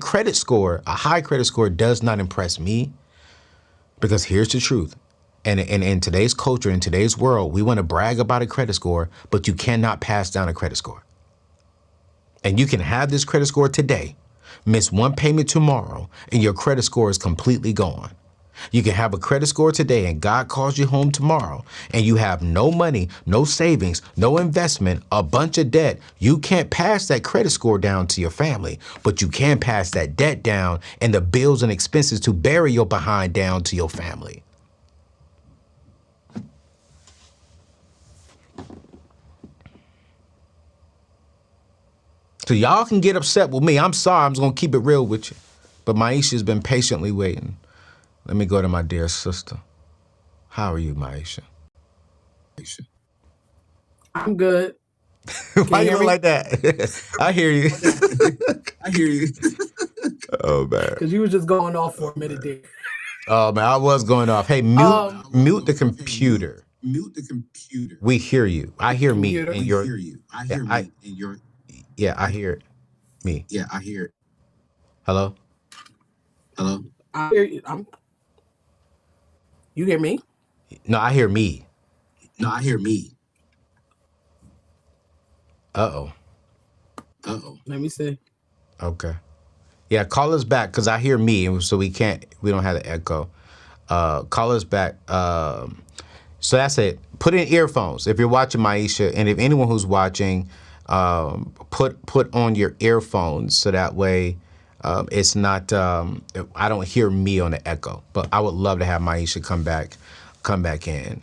Speaker 1: high credit score does not impress me, because here's the truth. And in today's culture, in today's world, we want to brag about a credit score, but you cannot pass down a credit score. And you can have this credit score today, miss one payment tomorrow, and your credit score is completely gone. You can have a credit score today and God calls you home tomorrow and you have no money, no savings, no investment, a bunch of debt. You can't pass that credit score down to your family, but you can pass that debt down and the bills and expenses to bury your behind down to your family. So y'all can get upset with me. I'm sorry. I'm just going to keep it real with you. But Maisha's been patiently waiting. Let me go to my dear sister. How are you, Maisha?
Speaker 5: I'm good.
Speaker 1: Why you look like that? I hear you.
Speaker 5: I hear you.
Speaker 1: Oh, man.
Speaker 5: Because you was just going off for a minute there.
Speaker 1: Oh, man, I was going off. Hey, mute the computer.
Speaker 5: Mute the computer.
Speaker 1: We hear you. I hear me.
Speaker 5: Computer.
Speaker 1: And you're,
Speaker 5: We hear you. I hear me. And you're.
Speaker 1: Yeah, I hear me.
Speaker 5: Yeah, I hear it.
Speaker 1: Hello?
Speaker 5: Hello? I hear you. You hear me?
Speaker 1: No, I hear me.
Speaker 5: No, I hear me.
Speaker 1: Uh-oh.
Speaker 5: Uh-oh. Let me see.
Speaker 1: Okay. Yeah, call us back because I hear me, so we don't have the echo. Call us back. So that's it. Put in earphones if you're watching, Maisha, and if anyone who's watching, put on your earphones so that way it's not. I don't hear me on the echo. But I would love to have Maisha come back in.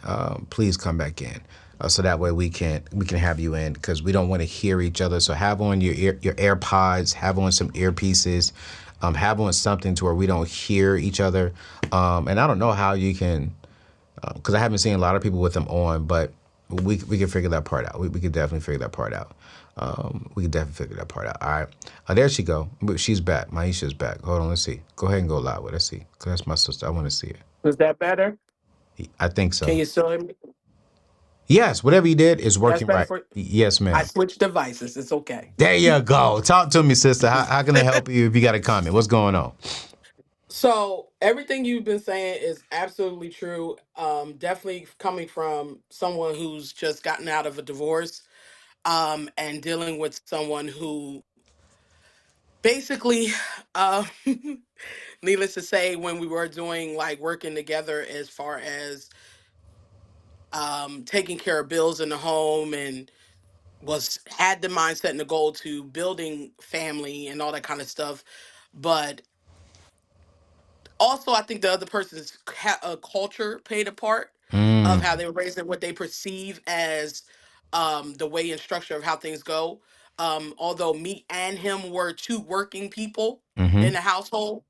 Speaker 1: Please come back in. So that way we can have you in because we don't want to hear each other. So have on your AirPods, have on some earpieces, have on something to where we don't hear each other. And I don't know how you can, because I haven't seen a lot of people with them on, but we can figure that part out. We could definitely figure that part out. We can definitely figure that part out. All right. There she go. She's back. Maisha's back. Hold on. Let's see. Go ahead and go live with. Let's see. Because that's my sister. I want to see it.
Speaker 6: Is that better?
Speaker 1: I think so.
Speaker 6: Can you still hear me?
Speaker 1: Yes. Whatever you did is
Speaker 6: That's
Speaker 1: working
Speaker 6: better
Speaker 1: right.
Speaker 6: for
Speaker 1: Yes,
Speaker 6: I
Speaker 1: ma'am.
Speaker 6: switched devices. It's okay.
Speaker 1: There you go. Talk to me, sister. How can I help you if you got a comment? What's going on?
Speaker 6: So everything you've been saying is absolutely true. Definitely coming from someone who's just gotten out of a divorce, and dealing with someone who basically, uh, needless to say, when we were doing like working together as far as taking care of bills in the home and had the mindset and the goal to building family and all that kind of stuff, but also I think the other person's culture played a part of
Speaker 1: Mm,
Speaker 6: how they were raised and what they perceive as the way and structure of how things go. Although me and him were two working people
Speaker 1: mm-hmm.
Speaker 6: in the household,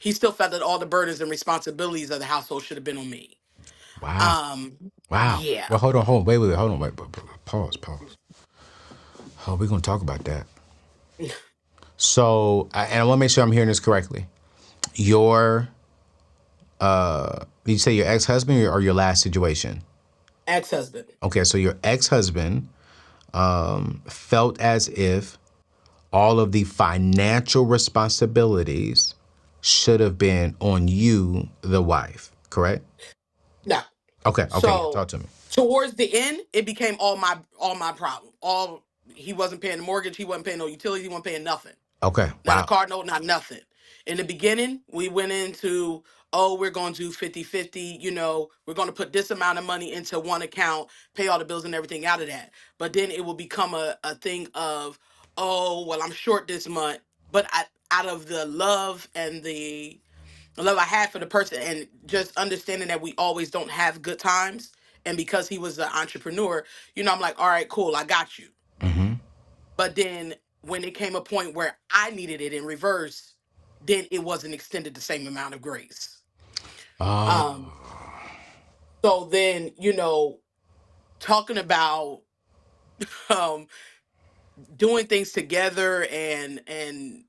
Speaker 6: he still felt that all the burdens and responsibilities of the household should have been on me.
Speaker 1: Wow.
Speaker 6: um
Speaker 1: Wow.
Speaker 6: yeah.
Speaker 1: Well, hold on. Wait. Hold on. Wait. Pause. Oh, we're going to talk about that. So, and I want to make sure I'm hearing this correctly. Your, did you say your ex-husband or your last situation?
Speaker 6: Ex-husband.
Speaker 1: Okay, so your ex-husband felt as if all of the financial responsibilities should have been on you, the wife, correct?
Speaker 6: No.
Speaker 1: Okay, yeah,
Speaker 6: So
Speaker 1: talk to me.
Speaker 6: towards the end, it became all my problem. All He wasn't paying the mortgage, he wasn't paying no utilities, he wasn't paying nothing.
Speaker 1: Okay,
Speaker 6: Not a
Speaker 1: wow.
Speaker 6: car note, not nothing. In the beginning, we went into, oh, we're going to do 50-50, we're going to put this amount of money into one account, pay all the bills and everything out of that. But then it will become a thing of, oh, well, I'm short this month. But out of the love and the love I had for the person and just understanding that we always don't have good times. And because he was an entrepreneur, I'm like, all right, cool, I got you.
Speaker 1: Mm-hmm.
Speaker 6: But then when it came a point where I needed it in reverse, then it wasn't extended the same amount of grace.
Speaker 1: Oh.
Speaker 6: Um, so then, talking about um doing things together and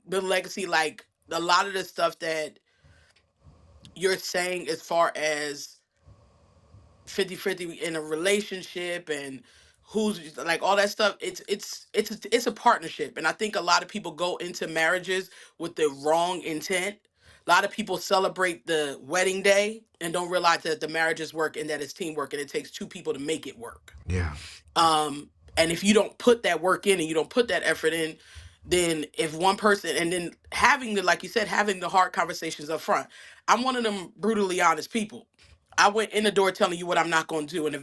Speaker 6: the legacy, like a lot of the stuff that you're saying as far as 50-50 in a relationship and who's like all that stuff, it's a partnership. And I think a lot of people go into marriages with the wrong intent. A lot of people celebrate the wedding day and don't realize that the marriage is work and that it's teamwork and it takes two people to make it work.
Speaker 1: Yeah.
Speaker 6: And if you don't put that work in and you don't put that effort in, then if one person, and then having the, like you said, having the hard conversations up front. I'm one of them brutally honest people. I went in the door telling you what I'm not going to do. And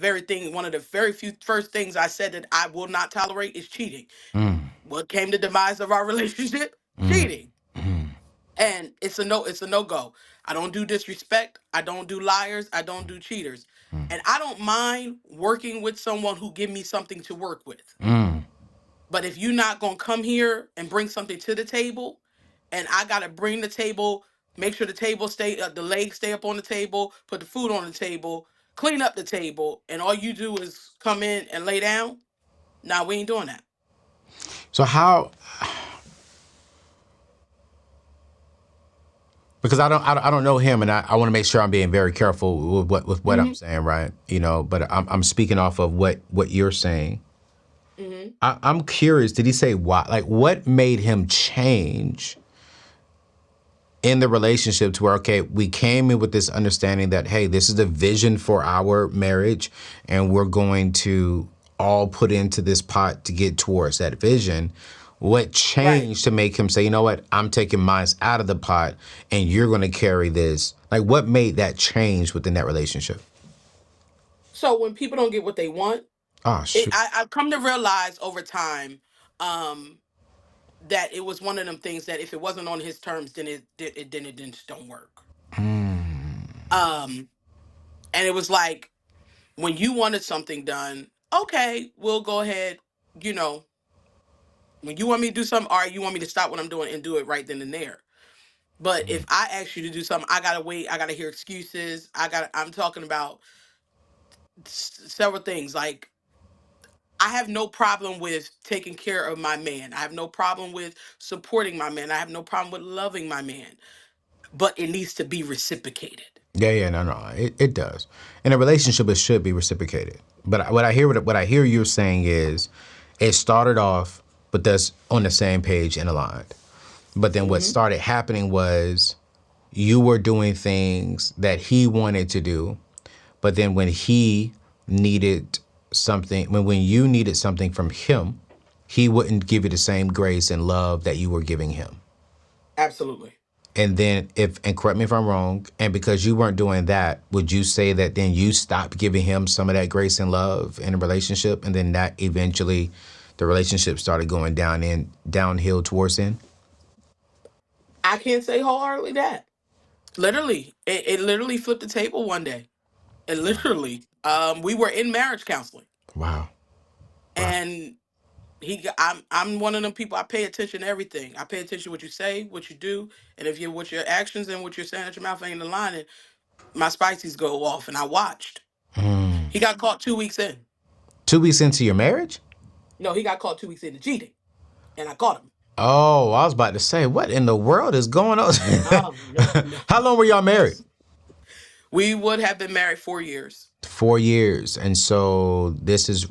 Speaker 6: one of the very few first things I said that I will not tolerate is cheating.
Speaker 1: Mm,
Speaker 6: What came the demise of our relationship?
Speaker 1: mm,
Speaker 6: Cheating.
Speaker 1: mm,
Speaker 6: And it's a no go. I don't do disrespect. I don't do liars. I don't do cheaters. And I don't mind working with someone who give me something to work with.
Speaker 1: mm.
Speaker 6: But if you're not going to come here and bring something to the table, and I got to bring the table, make sure the table the legs stay up on the table, put the food on the table, clean up the table, and all you do is come in and lay down, nah, we ain't doing that.
Speaker 1: So how? Because I don't know him, and I want to make sure I'm being very careful with what I'm saying, right? But I'm speaking off of what you're saying.
Speaker 6: Mm-hmm.
Speaker 1: I'm curious. Did he say why? Like, what made him change in the relationship to where, okay, we came in with this understanding that, hey, this is the vision for our marriage, and we're going to all put into this pot to get towards that vision. What
Speaker 6: Right.
Speaker 1: changed to make him say, you know what, I'm taking mine out of the pot and you're going to carry this? Like, what made that change within that relationship?
Speaker 6: So when people don't get what they want,
Speaker 1: Oh, shoot.
Speaker 6: I've come to realize over time, um, that it was one of them things that if it wasn't on his terms, then it just don't work. Um, and it was like when you wanted something done, okay, we'll go ahead. You know, when you want me to do something, all right, you want me to stop what I'm doing and do it right then and there. But if I ask you to do something, I gotta wait. I gotta hear excuses. I'm talking about several things. Like I have no problem with taking care of my man. I have no problem with supporting my man. I have no problem with loving my man. But it needs to be reciprocated.
Speaker 1: Yeah, no. It does. In a relationship, it should be reciprocated. But what I hear you saying is it started off, but that's on the same page and aligned. But then what
Speaker 6: Hmm.
Speaker 1: started happening was you were doing things that he wanted to do, but then when he needed something, when you needed something from him, he wouldn't give you the same grace and love that you were giving him.
Speaker 6: Absolutely.
Speaker 1: And then and correct me if I'm wrong, and because you weren't doing that, would you say that then you stopped giving him some of that grace and love in a relationship, and then that eventually the relationship started going downhill towards end?
Speaker 6: I can't say wholeheartedly that. Literally, it literally flipped the table one day. It literally, we were in marriage counseling,
Speaker 1: Wow. Wow.
Speaker 6: and I'm one of them people. I pay attention to everything. I pay attention to what you say, what you do, and if what your actions and what you're saying at your mouth ain't aligning, my spices go off. And I watched. He got caught 2 weeks in.
Speaker 1: 2 weeks into your marriage?
Speaker 6: No, he got caught 2 weeks into cheating, and I caught him.
Speaker 1: Oh, I was about to say, what in the world is going on?
Speaker 6: No, no, no.
Speaker 1: How long were y'all married?
Speaker 6: We would have been married 4 years.
Speaker 1: 4 years, and so this is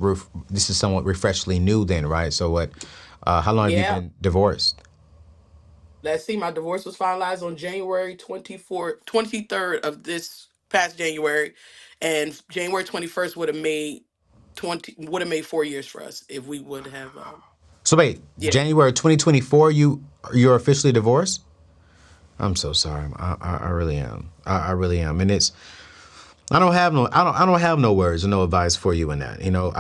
Speaker 1: somewhat refreshingly new, then, right? So what? How long have you
Speaker 6: Yeah.
Speaker 1: been divorced?
Speaker 6: Let's see. My divorce was finalized on January 23rd of this past January, and January 21st would have made 4 years for us if we would have.
Speaker 1: So wait,
Speaker 6: Yeah.
Speaker 1: January 2024, you're officially divorced? I'm so sorry. I really am. I really am, and it's I don't have no words or no advice for you in that. You know,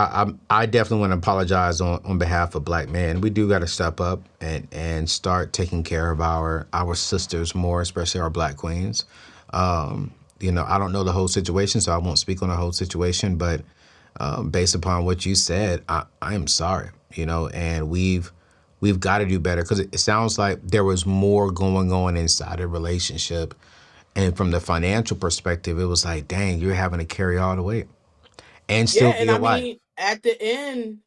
Speaker 1: I definitely want to apologize on behalf of Black men. We do got to step up and start taking care of our sisters more, especially our Black queens. You know, I don't know the whole situation, so I won't speak on the whole situation. But based upon what you said, I am sorry. You know, and we've got to do better because it sounds like there was more going on inside a relationship. And from the financial perspective, it was like, dang, you're having to carry all the weight and
Speaker 6: Yeah,
Speaker 1: still be
Speaker 6: and
Speaker 1: a
Speaker 6: I
Speaker 1: wife.
Speaker 6: mean, at the end,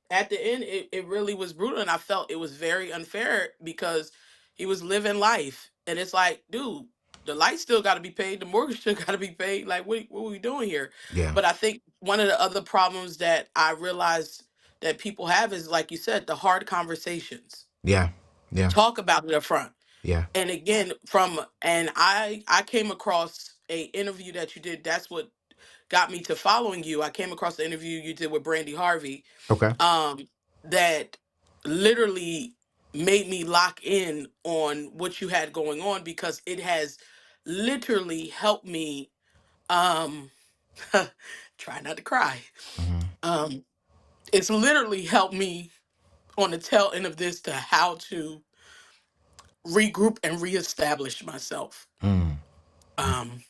Speaker 6: it really was brutal, and I felt it was very unfair because he was living life, and it's like, dude, the light still got to be paid, the mortgage still got to be paid. Like, what are we doing here?
Speaker 1: Yeah,
Speaker 6: But I think one of the other problems that I realized that people have is, like you said, the hard conversations.
Speaker 1: yeah, yeah,
Speaker 6: Talk about it up front.
Speaker 1: yeah.
Speaker 6: And again, I came across a interview that you did. That's what got me to following you. I came across the interview you did with Brandy Harvey,
Speaker 1: Okay.
Speaker 6: um, that literally made me lock in on what you had going on because it has literally helped me. Um, try not to cry.
Speaker 1: Mm-hmm.
Speaker 6: Um, it's literally helped me on the tail end of this to how to regroup and reestablish myself.
Speaker 1: Mm,
Speaker 6: Um,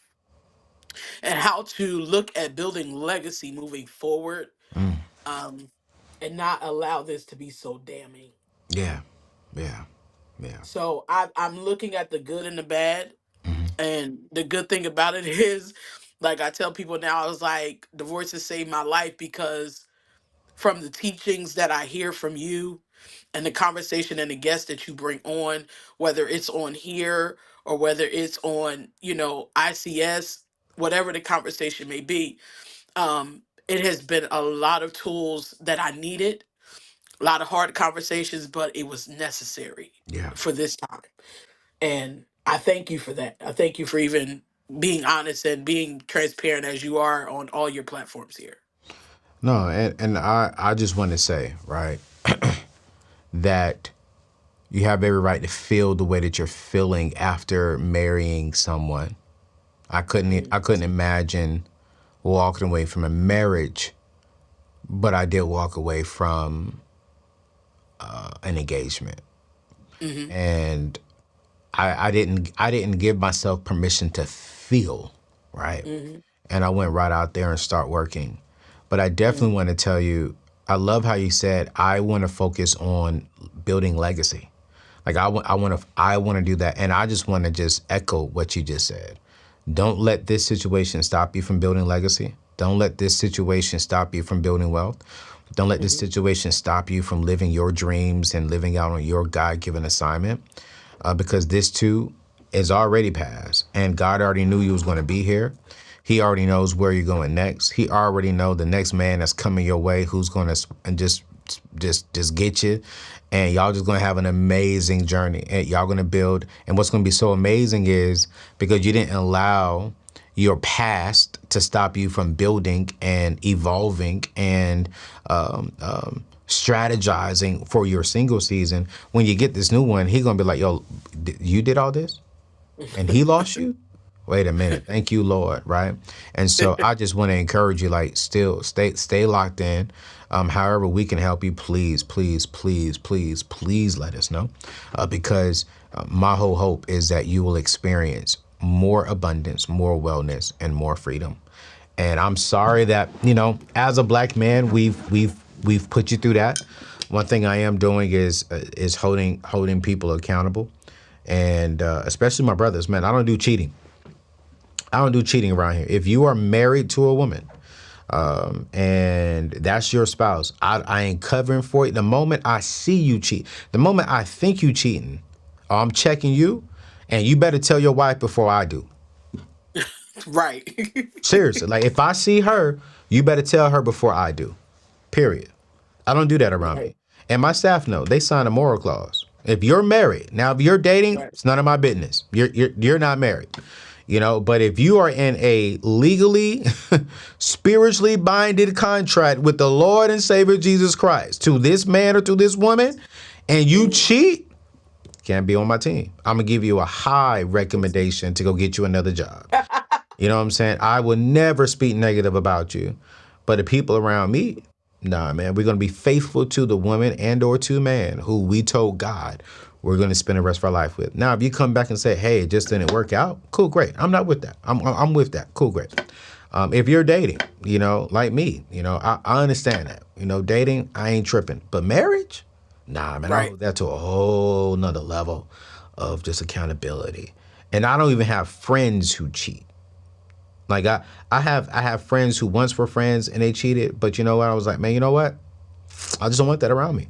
Speaker 6: and how to look at building legacy moving forward,
Speaker 1: mm.
Speaker 6: um, and not allow this to be so damning.
Speaker 1: Yeah, yeah, yeah.
Speaker 6: So I'm looking at the good and the bad,
Speaker 1: Mm-hmm.
Speaker 6: and the good thing about it is, like I tell people now, I was like, divorce has saved my life because from the teachings that I hear from you and the conversation and the guests that you bring on, whether it's on here or whether it's on, ICS, whatever the conversation may be, it has been a lot of tools that I needed, a lot of hard conversations, but it was necessary
Speaker 1: Yeah.
Speaker 6: for this time. And I thank you for that. I thank you for even being honest and being transparent as you are on all your platforms here.
Speaker 1: No, and I just want to say, right, that You have every right to feel the way that you're feeling after marrying someone. I couldn't imagine walking away from a marriage, but I did walk away from an engagement,
Speaker 6: Mm-hmm.
Speaker 1: and I didn't give myself permission to feel right,
Speaker 6: Mm-hmm.
Speaker 1: and I went right out there and start working. But I definitely
Speaker 6: Mm-hmm.
Speaker 1: want to tell you, I love how you said I want to focus on building legacy. Like I want to do that, and I just want to just echo what you just said. Don't let this situation stop you from building legacy. Don't let this situation stop you from building wealth. Don't let this
Speaker 6: Mm-hmm.
Speaker 1: situation stop you from living your dreams and living out on your God-given assignment, because this too is already past, and God already knew you was going to be here. He already knows where you're going next. He already know the next man that's coming your way who's going to and just get you, and y'all just going to have an amazing journey, and y'all going to build. And what's going to be so amazing is because you didn't allow your past to stop you from building and evolving and strategizing for your single season. When you get this new one, he's gonna be like, yo, you did all this and he lost you? Wait a minute. Thank you, Lord. Right. And so I just want to encourage you, like, still stay locked in. However we can help you, please, please, please, please, please let us know. Because my whole hope is that you will experience more abundance, more wellness, and more freedom. And I'm sorry that, as a black man, we've put you through that. One thing I am doing is holding people accountable, and especially my brothers. Man, I don't do cheating. I don't do cheating around here. If you are married to a woman, and that's your spouse, I ain't covering for you. The moment I see you cheat, the moment I think you cheating, I'm checking you, and you better tell your wife before I do.
Speaker 6: Right.
Speaker 1: Seriously, like if I see her, you better tell her before I do. Period. I don't do that around
Speaker 6: Right.
Speaker 1: me. And my staff know, they sign a moral clause. If you're married, now if you're dating,
Speaker 6: Right.
Speaker 1: it's none of my business. You're not married. But if you are in a legally, spiritually binded contract with the Lord and Savior Jesus Christ to this man or to this woman, and you cheat, can't be on my team. I'm gonna give you a high recommendation to go get you another job. You know what I'm saying? I will never speak negative about you. But the people around me, nah, man, we're going to be faithful to the woman and or to man who we told God we're going to spend the rest of our life with. Now, if you come back and say, hey, it just didn't work out, cool, great. I'm not with that. I'm with that. Cool, great. If you're dating, like me, I understand that. Dating, I ain't tripping. But marriage? Nah, man, I
Speaker 6: Right.
Speaker 1: hold that to a whole nother level of just accountability. And I don't even have friends who cheat. Like I have friends who once were friends and they cheated, but you know what? I was like, man, you know what? I just don't want that around me.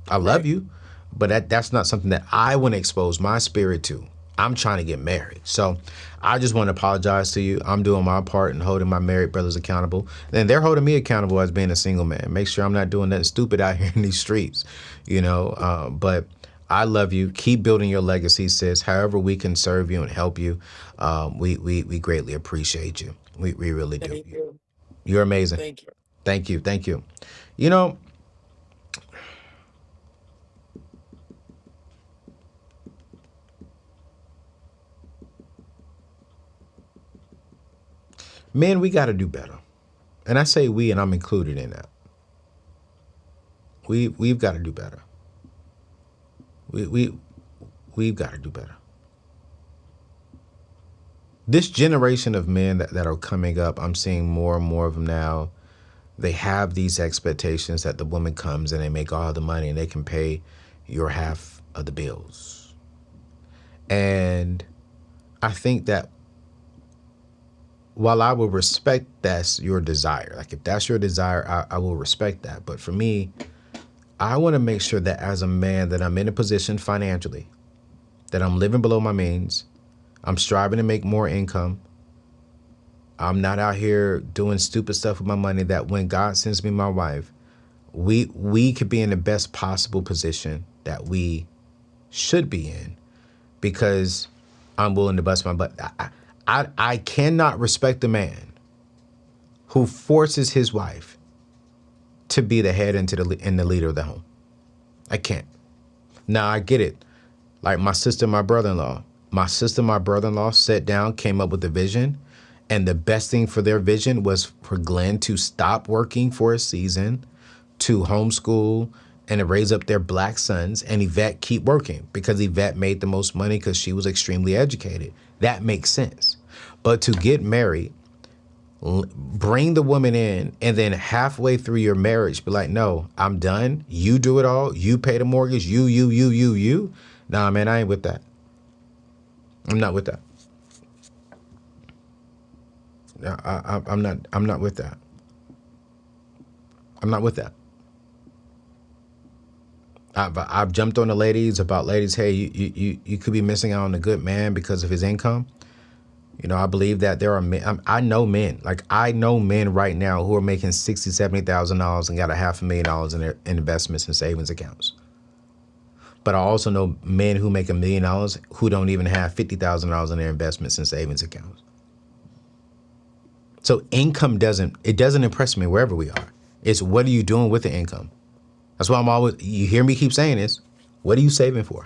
Speaker 1: I love
Speaker 6: Right.
Speaker 1: you, but that's not something that I want to expose my spirit to. I'm trying to get married. So I just want to apologize to you. I'm doing my part and holding my married brothers accountable. And they're holding me accountable as being a single man. Make sure I'm not doing nothing stupid out here in these streets, but I love you. Keep building your legacy, sis. However we can serve you and help you, we greatly appreciate you. We really do.
Speaker 6: Thank you.
Speaker 1: You're amazing.
Speaker 6: Thank you.
Speaker 1: Thank you. Thank you. You know, men, we got to do better. And I say we, and I'm included in that. We've got to do better. We've got to do better. This generation of men that are coming up, I'm seeing more and more of them now. They have these expectations that the woman comes and they make all the money and they can pay your half of the bills. And I think that while I will respect that's your desire, like if that's your desire, I will respect that. But for me, I want to make sure that as a man that I'm in a position financially, that I'm living below my means, I'm striving to make more income. I'm not out here doing stupid stuff with my money, that when God sends me my wife, we could be in the best possible position that we should be in, because I'm willing to bust my butt. I cannot respect a man who forces his wife to be the head and the leader of the home. I can't. Now I get it. Like my sister and my brother-in-law. My sister and my brother-in-law sat down, came up with a vision. And the best thing for their vision was for Glenn to stop working for a season, to homeschool and to raise up their black sons, and Yvette keep working because Yvette made the most money because she was extremely educated. That makes sense. But to get married, bring the woman in, and then halfway through your marriage, be like, no, I'm done. You do it all. You pay the mortgage. You. Nah, man, I ain't with that. I'm not with that. I'm not with that. I'm not with that. I've jumped on the ladies about ladies. Hey, you could be missing out on a good man because of his income. You know, I believe that there are men. I know men. Like I know men right now who are making $60,000, $70,000 and got $500,000 in their investments and savings accounts. But I also know men who make $1 million who don't even have $50,000 in their investments and savings accounts. So income doesn't impress me wherever we are. It's what are you doing with the income? That's why I'm always, you hear me keep saying this. What are you saving for?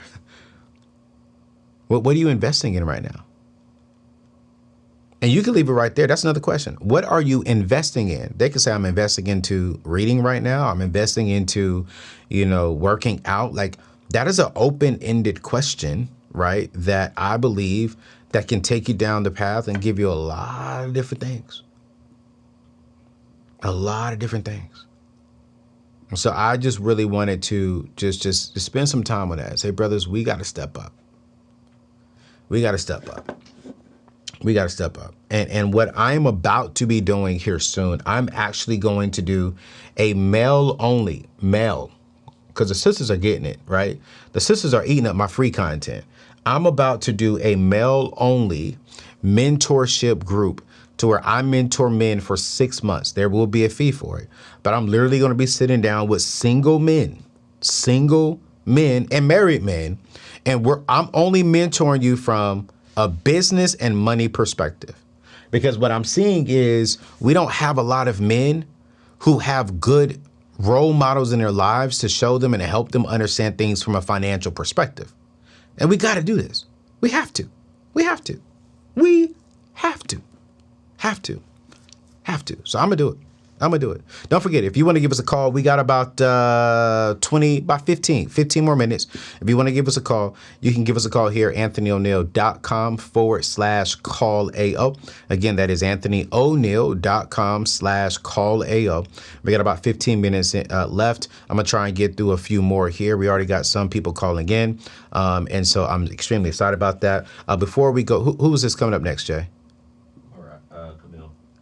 Speaker 1: What are you investing in right now? And you can leave it right there. That's another question. What are you investing in? They could say, I'm investing into reading right now. I'm investing into, working out. Like that is an open-ended question, right? That I believe that can take you down the path and give you a lot of different things. A lot of different things. So I just really wanted to just spend some time on that. Say, brothers, we got to step up. We got to step up. We got to step up. And what I'm about to be doing here soon, I'm actually going to do a male, because the sisters are getting it, right? The sisters are eating up my free content. I'm about to do a male only mentorship group to where I mentor men for 6 months. There will be a fee for it, but I'm literally going to be sitting down with single men and married men. And I'm only mentoring you from a business and money perspective, because what I'm seeing is we don't have a lot of men who have good role models in their lives to show them and to help them understand things from a financial perspective. And we got to do this. We have to. So I'm going to do it. Don't forget, if you want to give us a call, we got about 15 more minutes. If you want to give us a call, you can give us a call here, anthonyoneal.com/call-AO. Again, that is anthonyoneal.com/call-AO. We got about 15 minutes left. I'm going to try and get through a few more here. We already got some people calling in. And so I'm extremely excited about that. Before we go, who is this coming up next, Jay?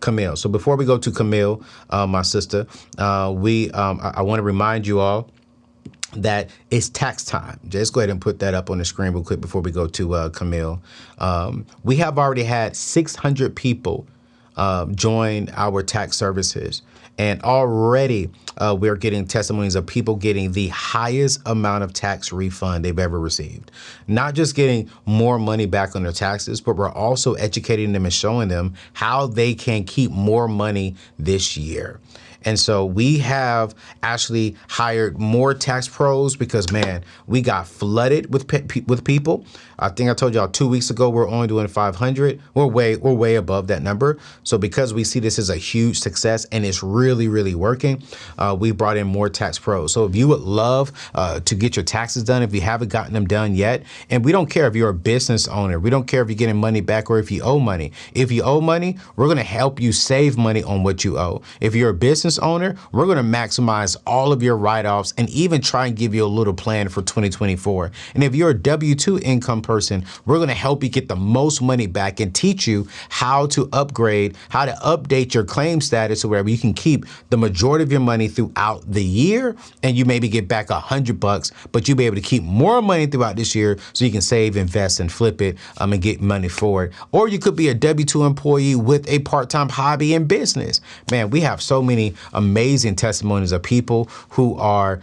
Speaker 1: Camille. So before we go to Camille, my sister, I want to remind you all that it's tax time. Just go ahead and put that up on the screen real quick before we go to Camille. We have already had 600 people join our tax services. And already we're getting testimonies of people getting the highest amount of tax refund they've ever received. Not just getting more money back on their taxes, but we're also educating them and showing them how they can keep more money this year. And so we have actually hired more tax pros because, man, we got flooded with people. I think I told y'all 2 weeks ago, we're only doing 500. We're way above that number. So because we see this as a huge success and it's really, really working, we brought in more tax pros. So if you would love to get your taxes done, if you haven't gotten them done yet, and we don't care if you're a business owner, we don't care if you're getting money back or if you owe money. If you owe money, we're going to help you save money on what you owe. If you're a business owner, we're going to maximize all of your write-offs and even try and give you a little plan for 2024. And if you're a W-2 income person, we're going to help you get the most money back and teach you how to upgrade, how to update your claim status so where you can keep the majority of your money throughout the year, and you maybe get back $100, but you'll be able to keep more money throughout this year so you can save, invest, and flip it and get money for it. Or you could be a W-2 employee with a part-time hobby in business. Man, we have so many amazing testimonies of people who are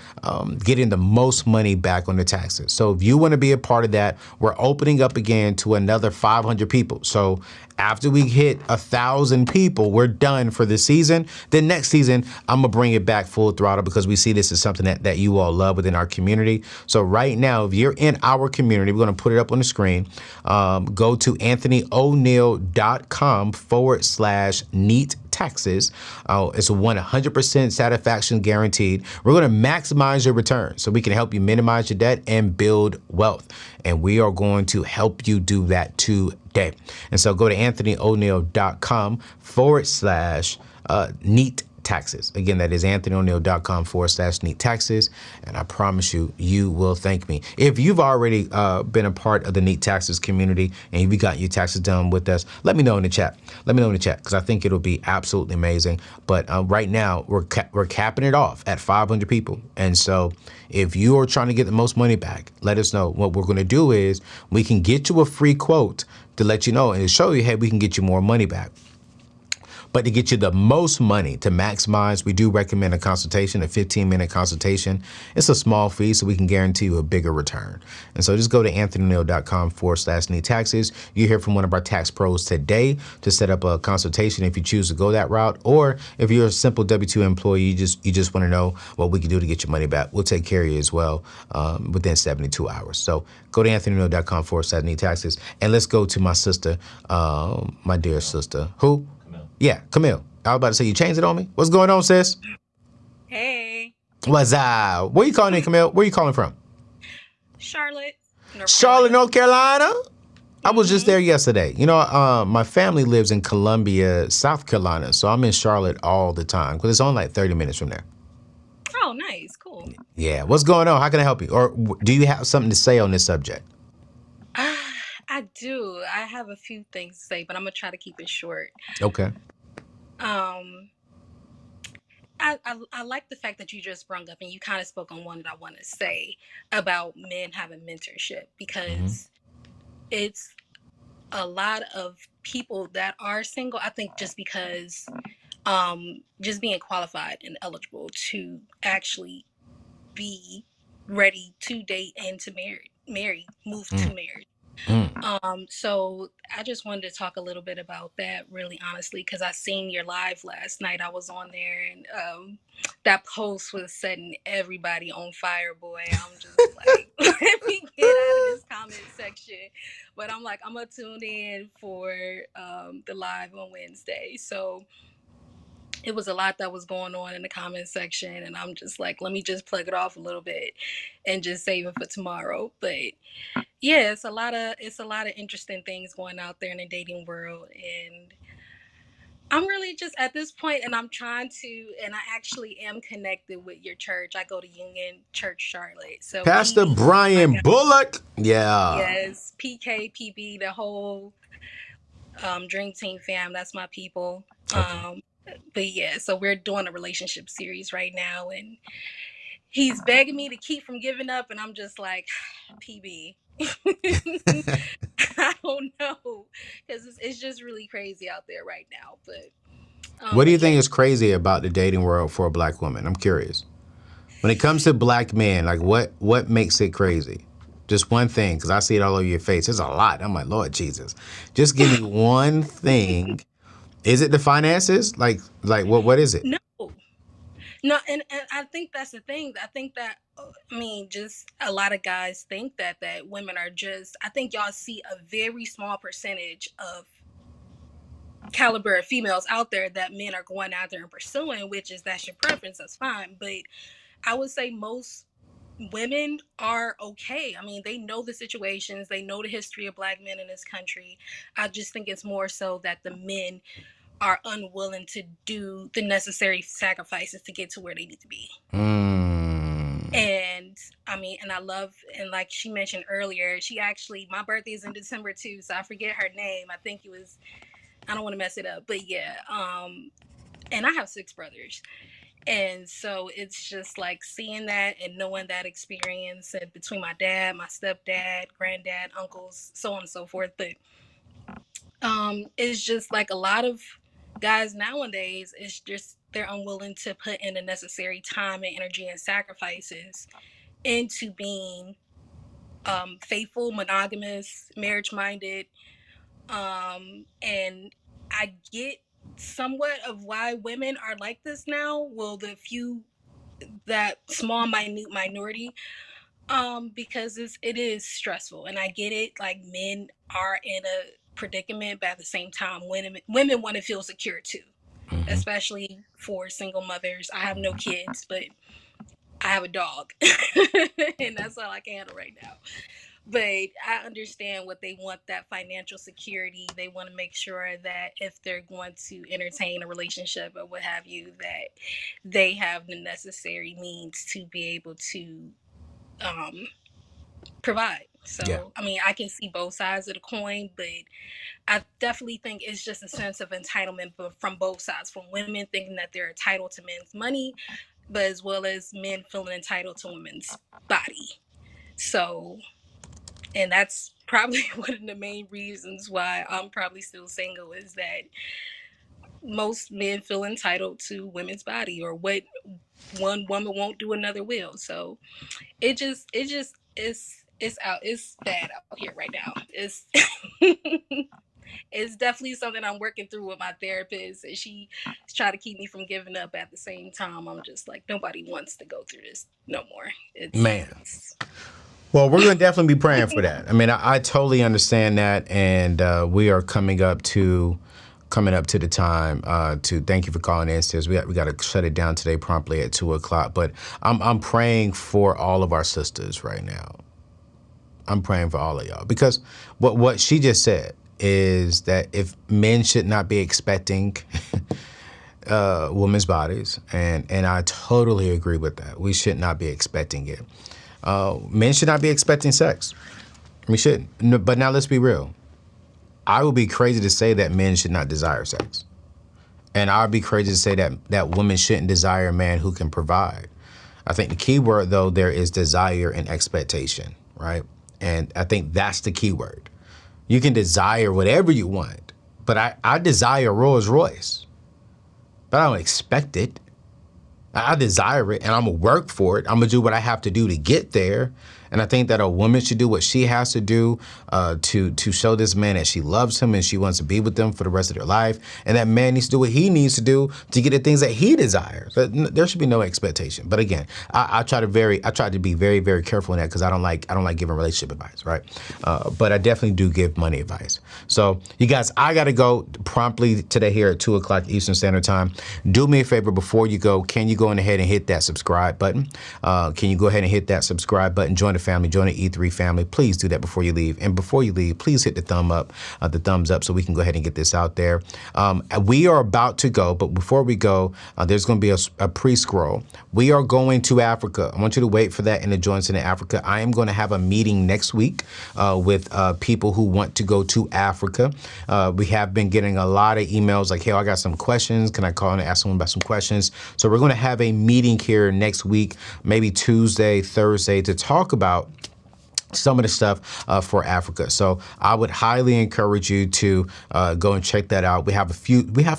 Speaker 1: getting the most money back on their taxes. So if you want to be a part of that, we're opening up again to another 500 people. So after we hit 1,000 people, we're done for the season. Then next season, I'm going to bring it back full throttle because we see this as something that you all love within our community. So right now, if you're in our community, we're going to put it up on the screen. Go to anthonyoneal.com/neat taxes. It's a 100% satisfaction guaranteed. We're going to maximize your return so we can help you minimize your debt and build wealth. And we are going to help you do that today. And so go to anthonyoneal.com/neat taxes. Again, that is anthonyoneal.com/neat taxes. And I promise you, you will thank me. If you've already been a part of the neat taxes community and you got your taxes done with us, let me know in the chat. Let me know in the chat because I think it'll be absolutely amazing. But right now, we're capping it off at 500 people. And so if you are trying to get the most money back, let us know. What we're going to do is we can get you a free quote to let you know and to show you, hey, we can get you more money back. But to get you the most money to maximize, we do recommend a consultation, a 15-minute consultation. It's a small fee, so we can guarantee you a bigger return. And so just go to anthonyoneal.com/neat taxes. You hear from one of our tax pros today to set up a consultation if you choose to go that route. Or if you're a simple W-2 employee, you just want to know what we can do to get your money back. We'll take care of you as well within 72 hours. So go to anthonyoneal.com/neat taxes. And let's go to my sister, my dear sister, who? Yeah, Camille. I was about to say, you changed it on me? What's going on, sis?
Speaker 7: Hey.
Speaker 1: What's up? Where you calling in, Camille? Where you calling from?
Speaker 7: Charlotte,
Speaker 1: North Carolina? I was just there yesterday. You know, my family lives in Columbia, South Carolina, so I'm in Charlotte all the time because it's only like 30 minutes from there.
Speaker 7: Oh, nice. Cool.
Speaker 1: Yeah. What's going on? How can I help you? Or do you have something to say on this subject?
Speaker 7: I do. I have a few things to say, but I'm going to try to keep it short.
Speaker 1: Okay.
Speaker 7: I like the fact that you just brought up and you kind of spoke on one that I want to say about men having mentorship because it's a lot of people that are single. I think just because just being qualified and eligible to actually be ready to date and to move to marriage. So I just wanted to talk a little bit about that really honestly, because I seen your live last night. I was on there and that post was setting everybody on fire, boy. I'm just like, let me get out of this comment section. But I'm like, I'm gonna tune in for the live on Wednesday. So it was a lot that was going on in the comment section, and I'm just like, let me just plug it off a little bit and just save it for tomorrow. But yeah, it's a lot of interesting things going out there in the dating world, and I'm really just at this point, and I'm trying to, and I actually am connected with your church. I go to Union Church Charlotte, so
Speaker 1: Pastor
Speaker 7: PB,
Speaker 1: Brian Bullock. Yeah.
Speaker 7: yes, PK, PB, the whole Dream Team fam. That's my people.
Speaker 1: Okay.
Speaker 7: But yeah, so we're doing a relationship series right now, and he's begging me to keep from giving up, and I'm just like, PB. I don't know, because it's just really crazy out there right now. But
Speaker 1: What do you think is crazy about the dating world for a black woman? I'm curious. When it comes to black men, like what makes it crazy? Just one thing, because I see it all over your face. There's a lot. I'm like, Lord Jesus. Just give me one thing. Is it the finances? Like what is it?
Speaker 7: No, and I think that's the thing. I think that, I mean, just a lot of guys think that women are just, I think y'all see a very small percentage of caliber of females out there that men are going out there and pursuing, which is that's your preference, that's fine. But I would say most women are okay. I mean, they know the situations, they know the history of black men in this country. I just think it's more so that the men are unwilling to do the necessary sacrifices to get to where they need to be. And I mean, and I love, and like she mentioned earlier, she actually, my birthday is in December too, so I forget her name. I think it was, I don't want to mess it up, but yeah. And I have 6 brothers. And so it's just like seeing that and knowing that experience and between my dad, my stepdad, granddad, uncles, so on and so forth. But it's just like a lot of guys nowadays, it's just they're unwilling to put in the necessary time and energy and sacrifices into being faithful, monogamous, marriage minded. And I get somewhat of why women are like this now. Well, the few, that small minute minority, because it is stressful, and I get it. Like, men are in a predicament, but at the same time, women want to feel secure too, especially for single mothers. I have no kids, but I have a dog, and that's all I can handle right now. But I understand what they want, that financial security. They want to make sure that if they're going to entertain a relationship or what have you, that they have the necessary means to be able to provide. So,
Speaker 1: Yeah.
Speaker 7: I mean, I can see both sides of the coin, but I definitely think it's just a sense of entitlement from both sides, from women thinking that they're entitled to men's money, but as well as men feeling entitled to women's body. So, and that's probably one of the main reasons why I'm probably still single, is that most men feel entitled to women's body, or what one woman won't do, another will. So it's bad out here right now. It's it's definitely something I'm working through with my therapist, and she's trying to keep me from giving up. At the same time, I'm just like, nobody wants to go through this no more.
Speaker 1: Man. Well, we're going to definitely be praying for that. I mean, I totally understand that, and we are coming up to the time to thank you for calling in, sis. We got to shut it down today promptly at 2:00. But I'm praying for all of our sisters right now. I'm praying for all of y'all, because what she just said is that if men should not be expecting women's bodies, and I totally agree with that. We should not be expecting it. Men should not be expecting sex. We shouldn't. But now let's be real. I would be crazy to say that men should not desire sex. And I'd be crazy to say that women shouldn't desire a man who can provide. I think the key word, though, there is desire and expectation, right? And I think that's the key word. You can desire whatever you want, but I desire Rolls Royce, but I don't expect it. I desire it, and I'm going to work for it. I'm going to do what I have to do to get there. And I think that a woman should do what she has to do to show this man that she loves him and she wants to be with him for the rest of their life. And that man needs to do what he needs to do to get the things that he desires. There should be no expectation. But again, I try to be very, very careful in that, because I don't like giving relationship advice, right? But I definitely do give money advice. So you guys, I got to go promptly today here at 2:00 Eastern Standard Time. Do me a favor before you go. Can you go ahead and hit that subscribe button? Can you go ahead and hit that subscribe button? Join the family, join the E3 family. Please do that before you leave. And before you leave, please hit the thumbs up so we can go ahead and get this out there. We are about to go, but before we go, there's going to be a pre-scroll. We are going to Africa. I want you to wait for that and to join us in Africa. I am going to have a meeting next week with people who want to go to Africa. We have been getting a lot of emails like, hey, I got some questions. Can I call and ask someone about some questions? So we're going to have a meeting here next week, maybe Tuesday, Thursday, to talk about some of the stuff for Africa. So I would highly encourage you to go and check that out. We have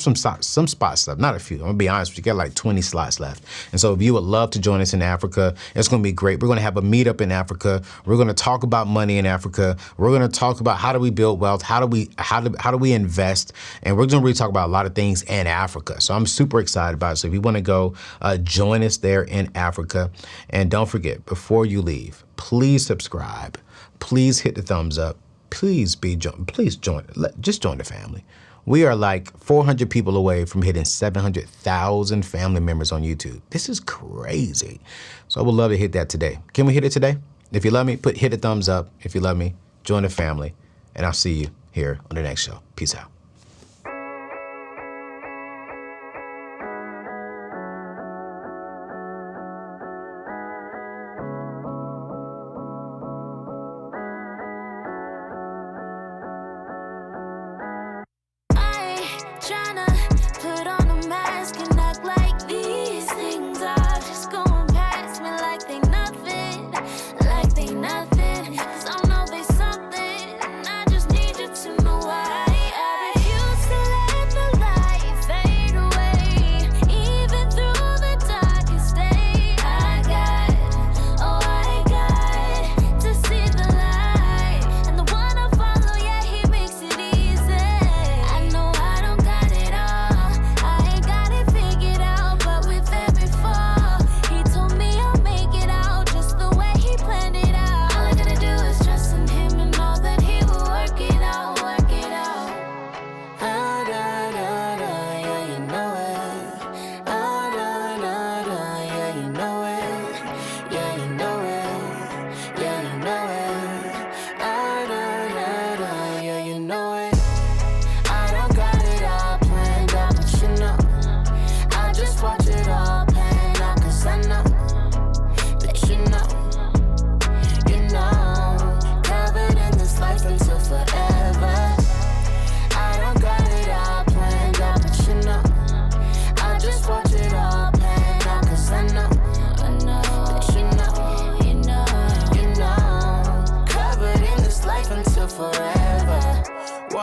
Speaker 1: some spots left, not a few. I'm gonna be honest with you, got like 20 slots left. And so if you would love to join us in Africa, it's gonna be great. We're gonna have a meetup in Africa. We're gonna talk about money in Africa. We're gonna talk about how do we build wealth, how do we invest, and we're gonna really talk about a lot of things in Africa. So I'm super excited about it. So if you want to go, join us there in Africa. And don't forget, before you leave, please subscribe. Please hit the thumbs up. Please join. Just join the family. We are like 400 people away from hitting 700,000 family members on YouTube. This is crazy. So I would love to hit that today. Can we hit it today? If you love me, hit a thumbs up. If you love me, join the family. And I'll see you here on the next show. Peace out.
Speaker 8: Nothing, 'cause I know there's something, I just need you to know why I've been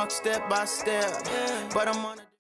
Speaker 8: walk step by step, but I'm on a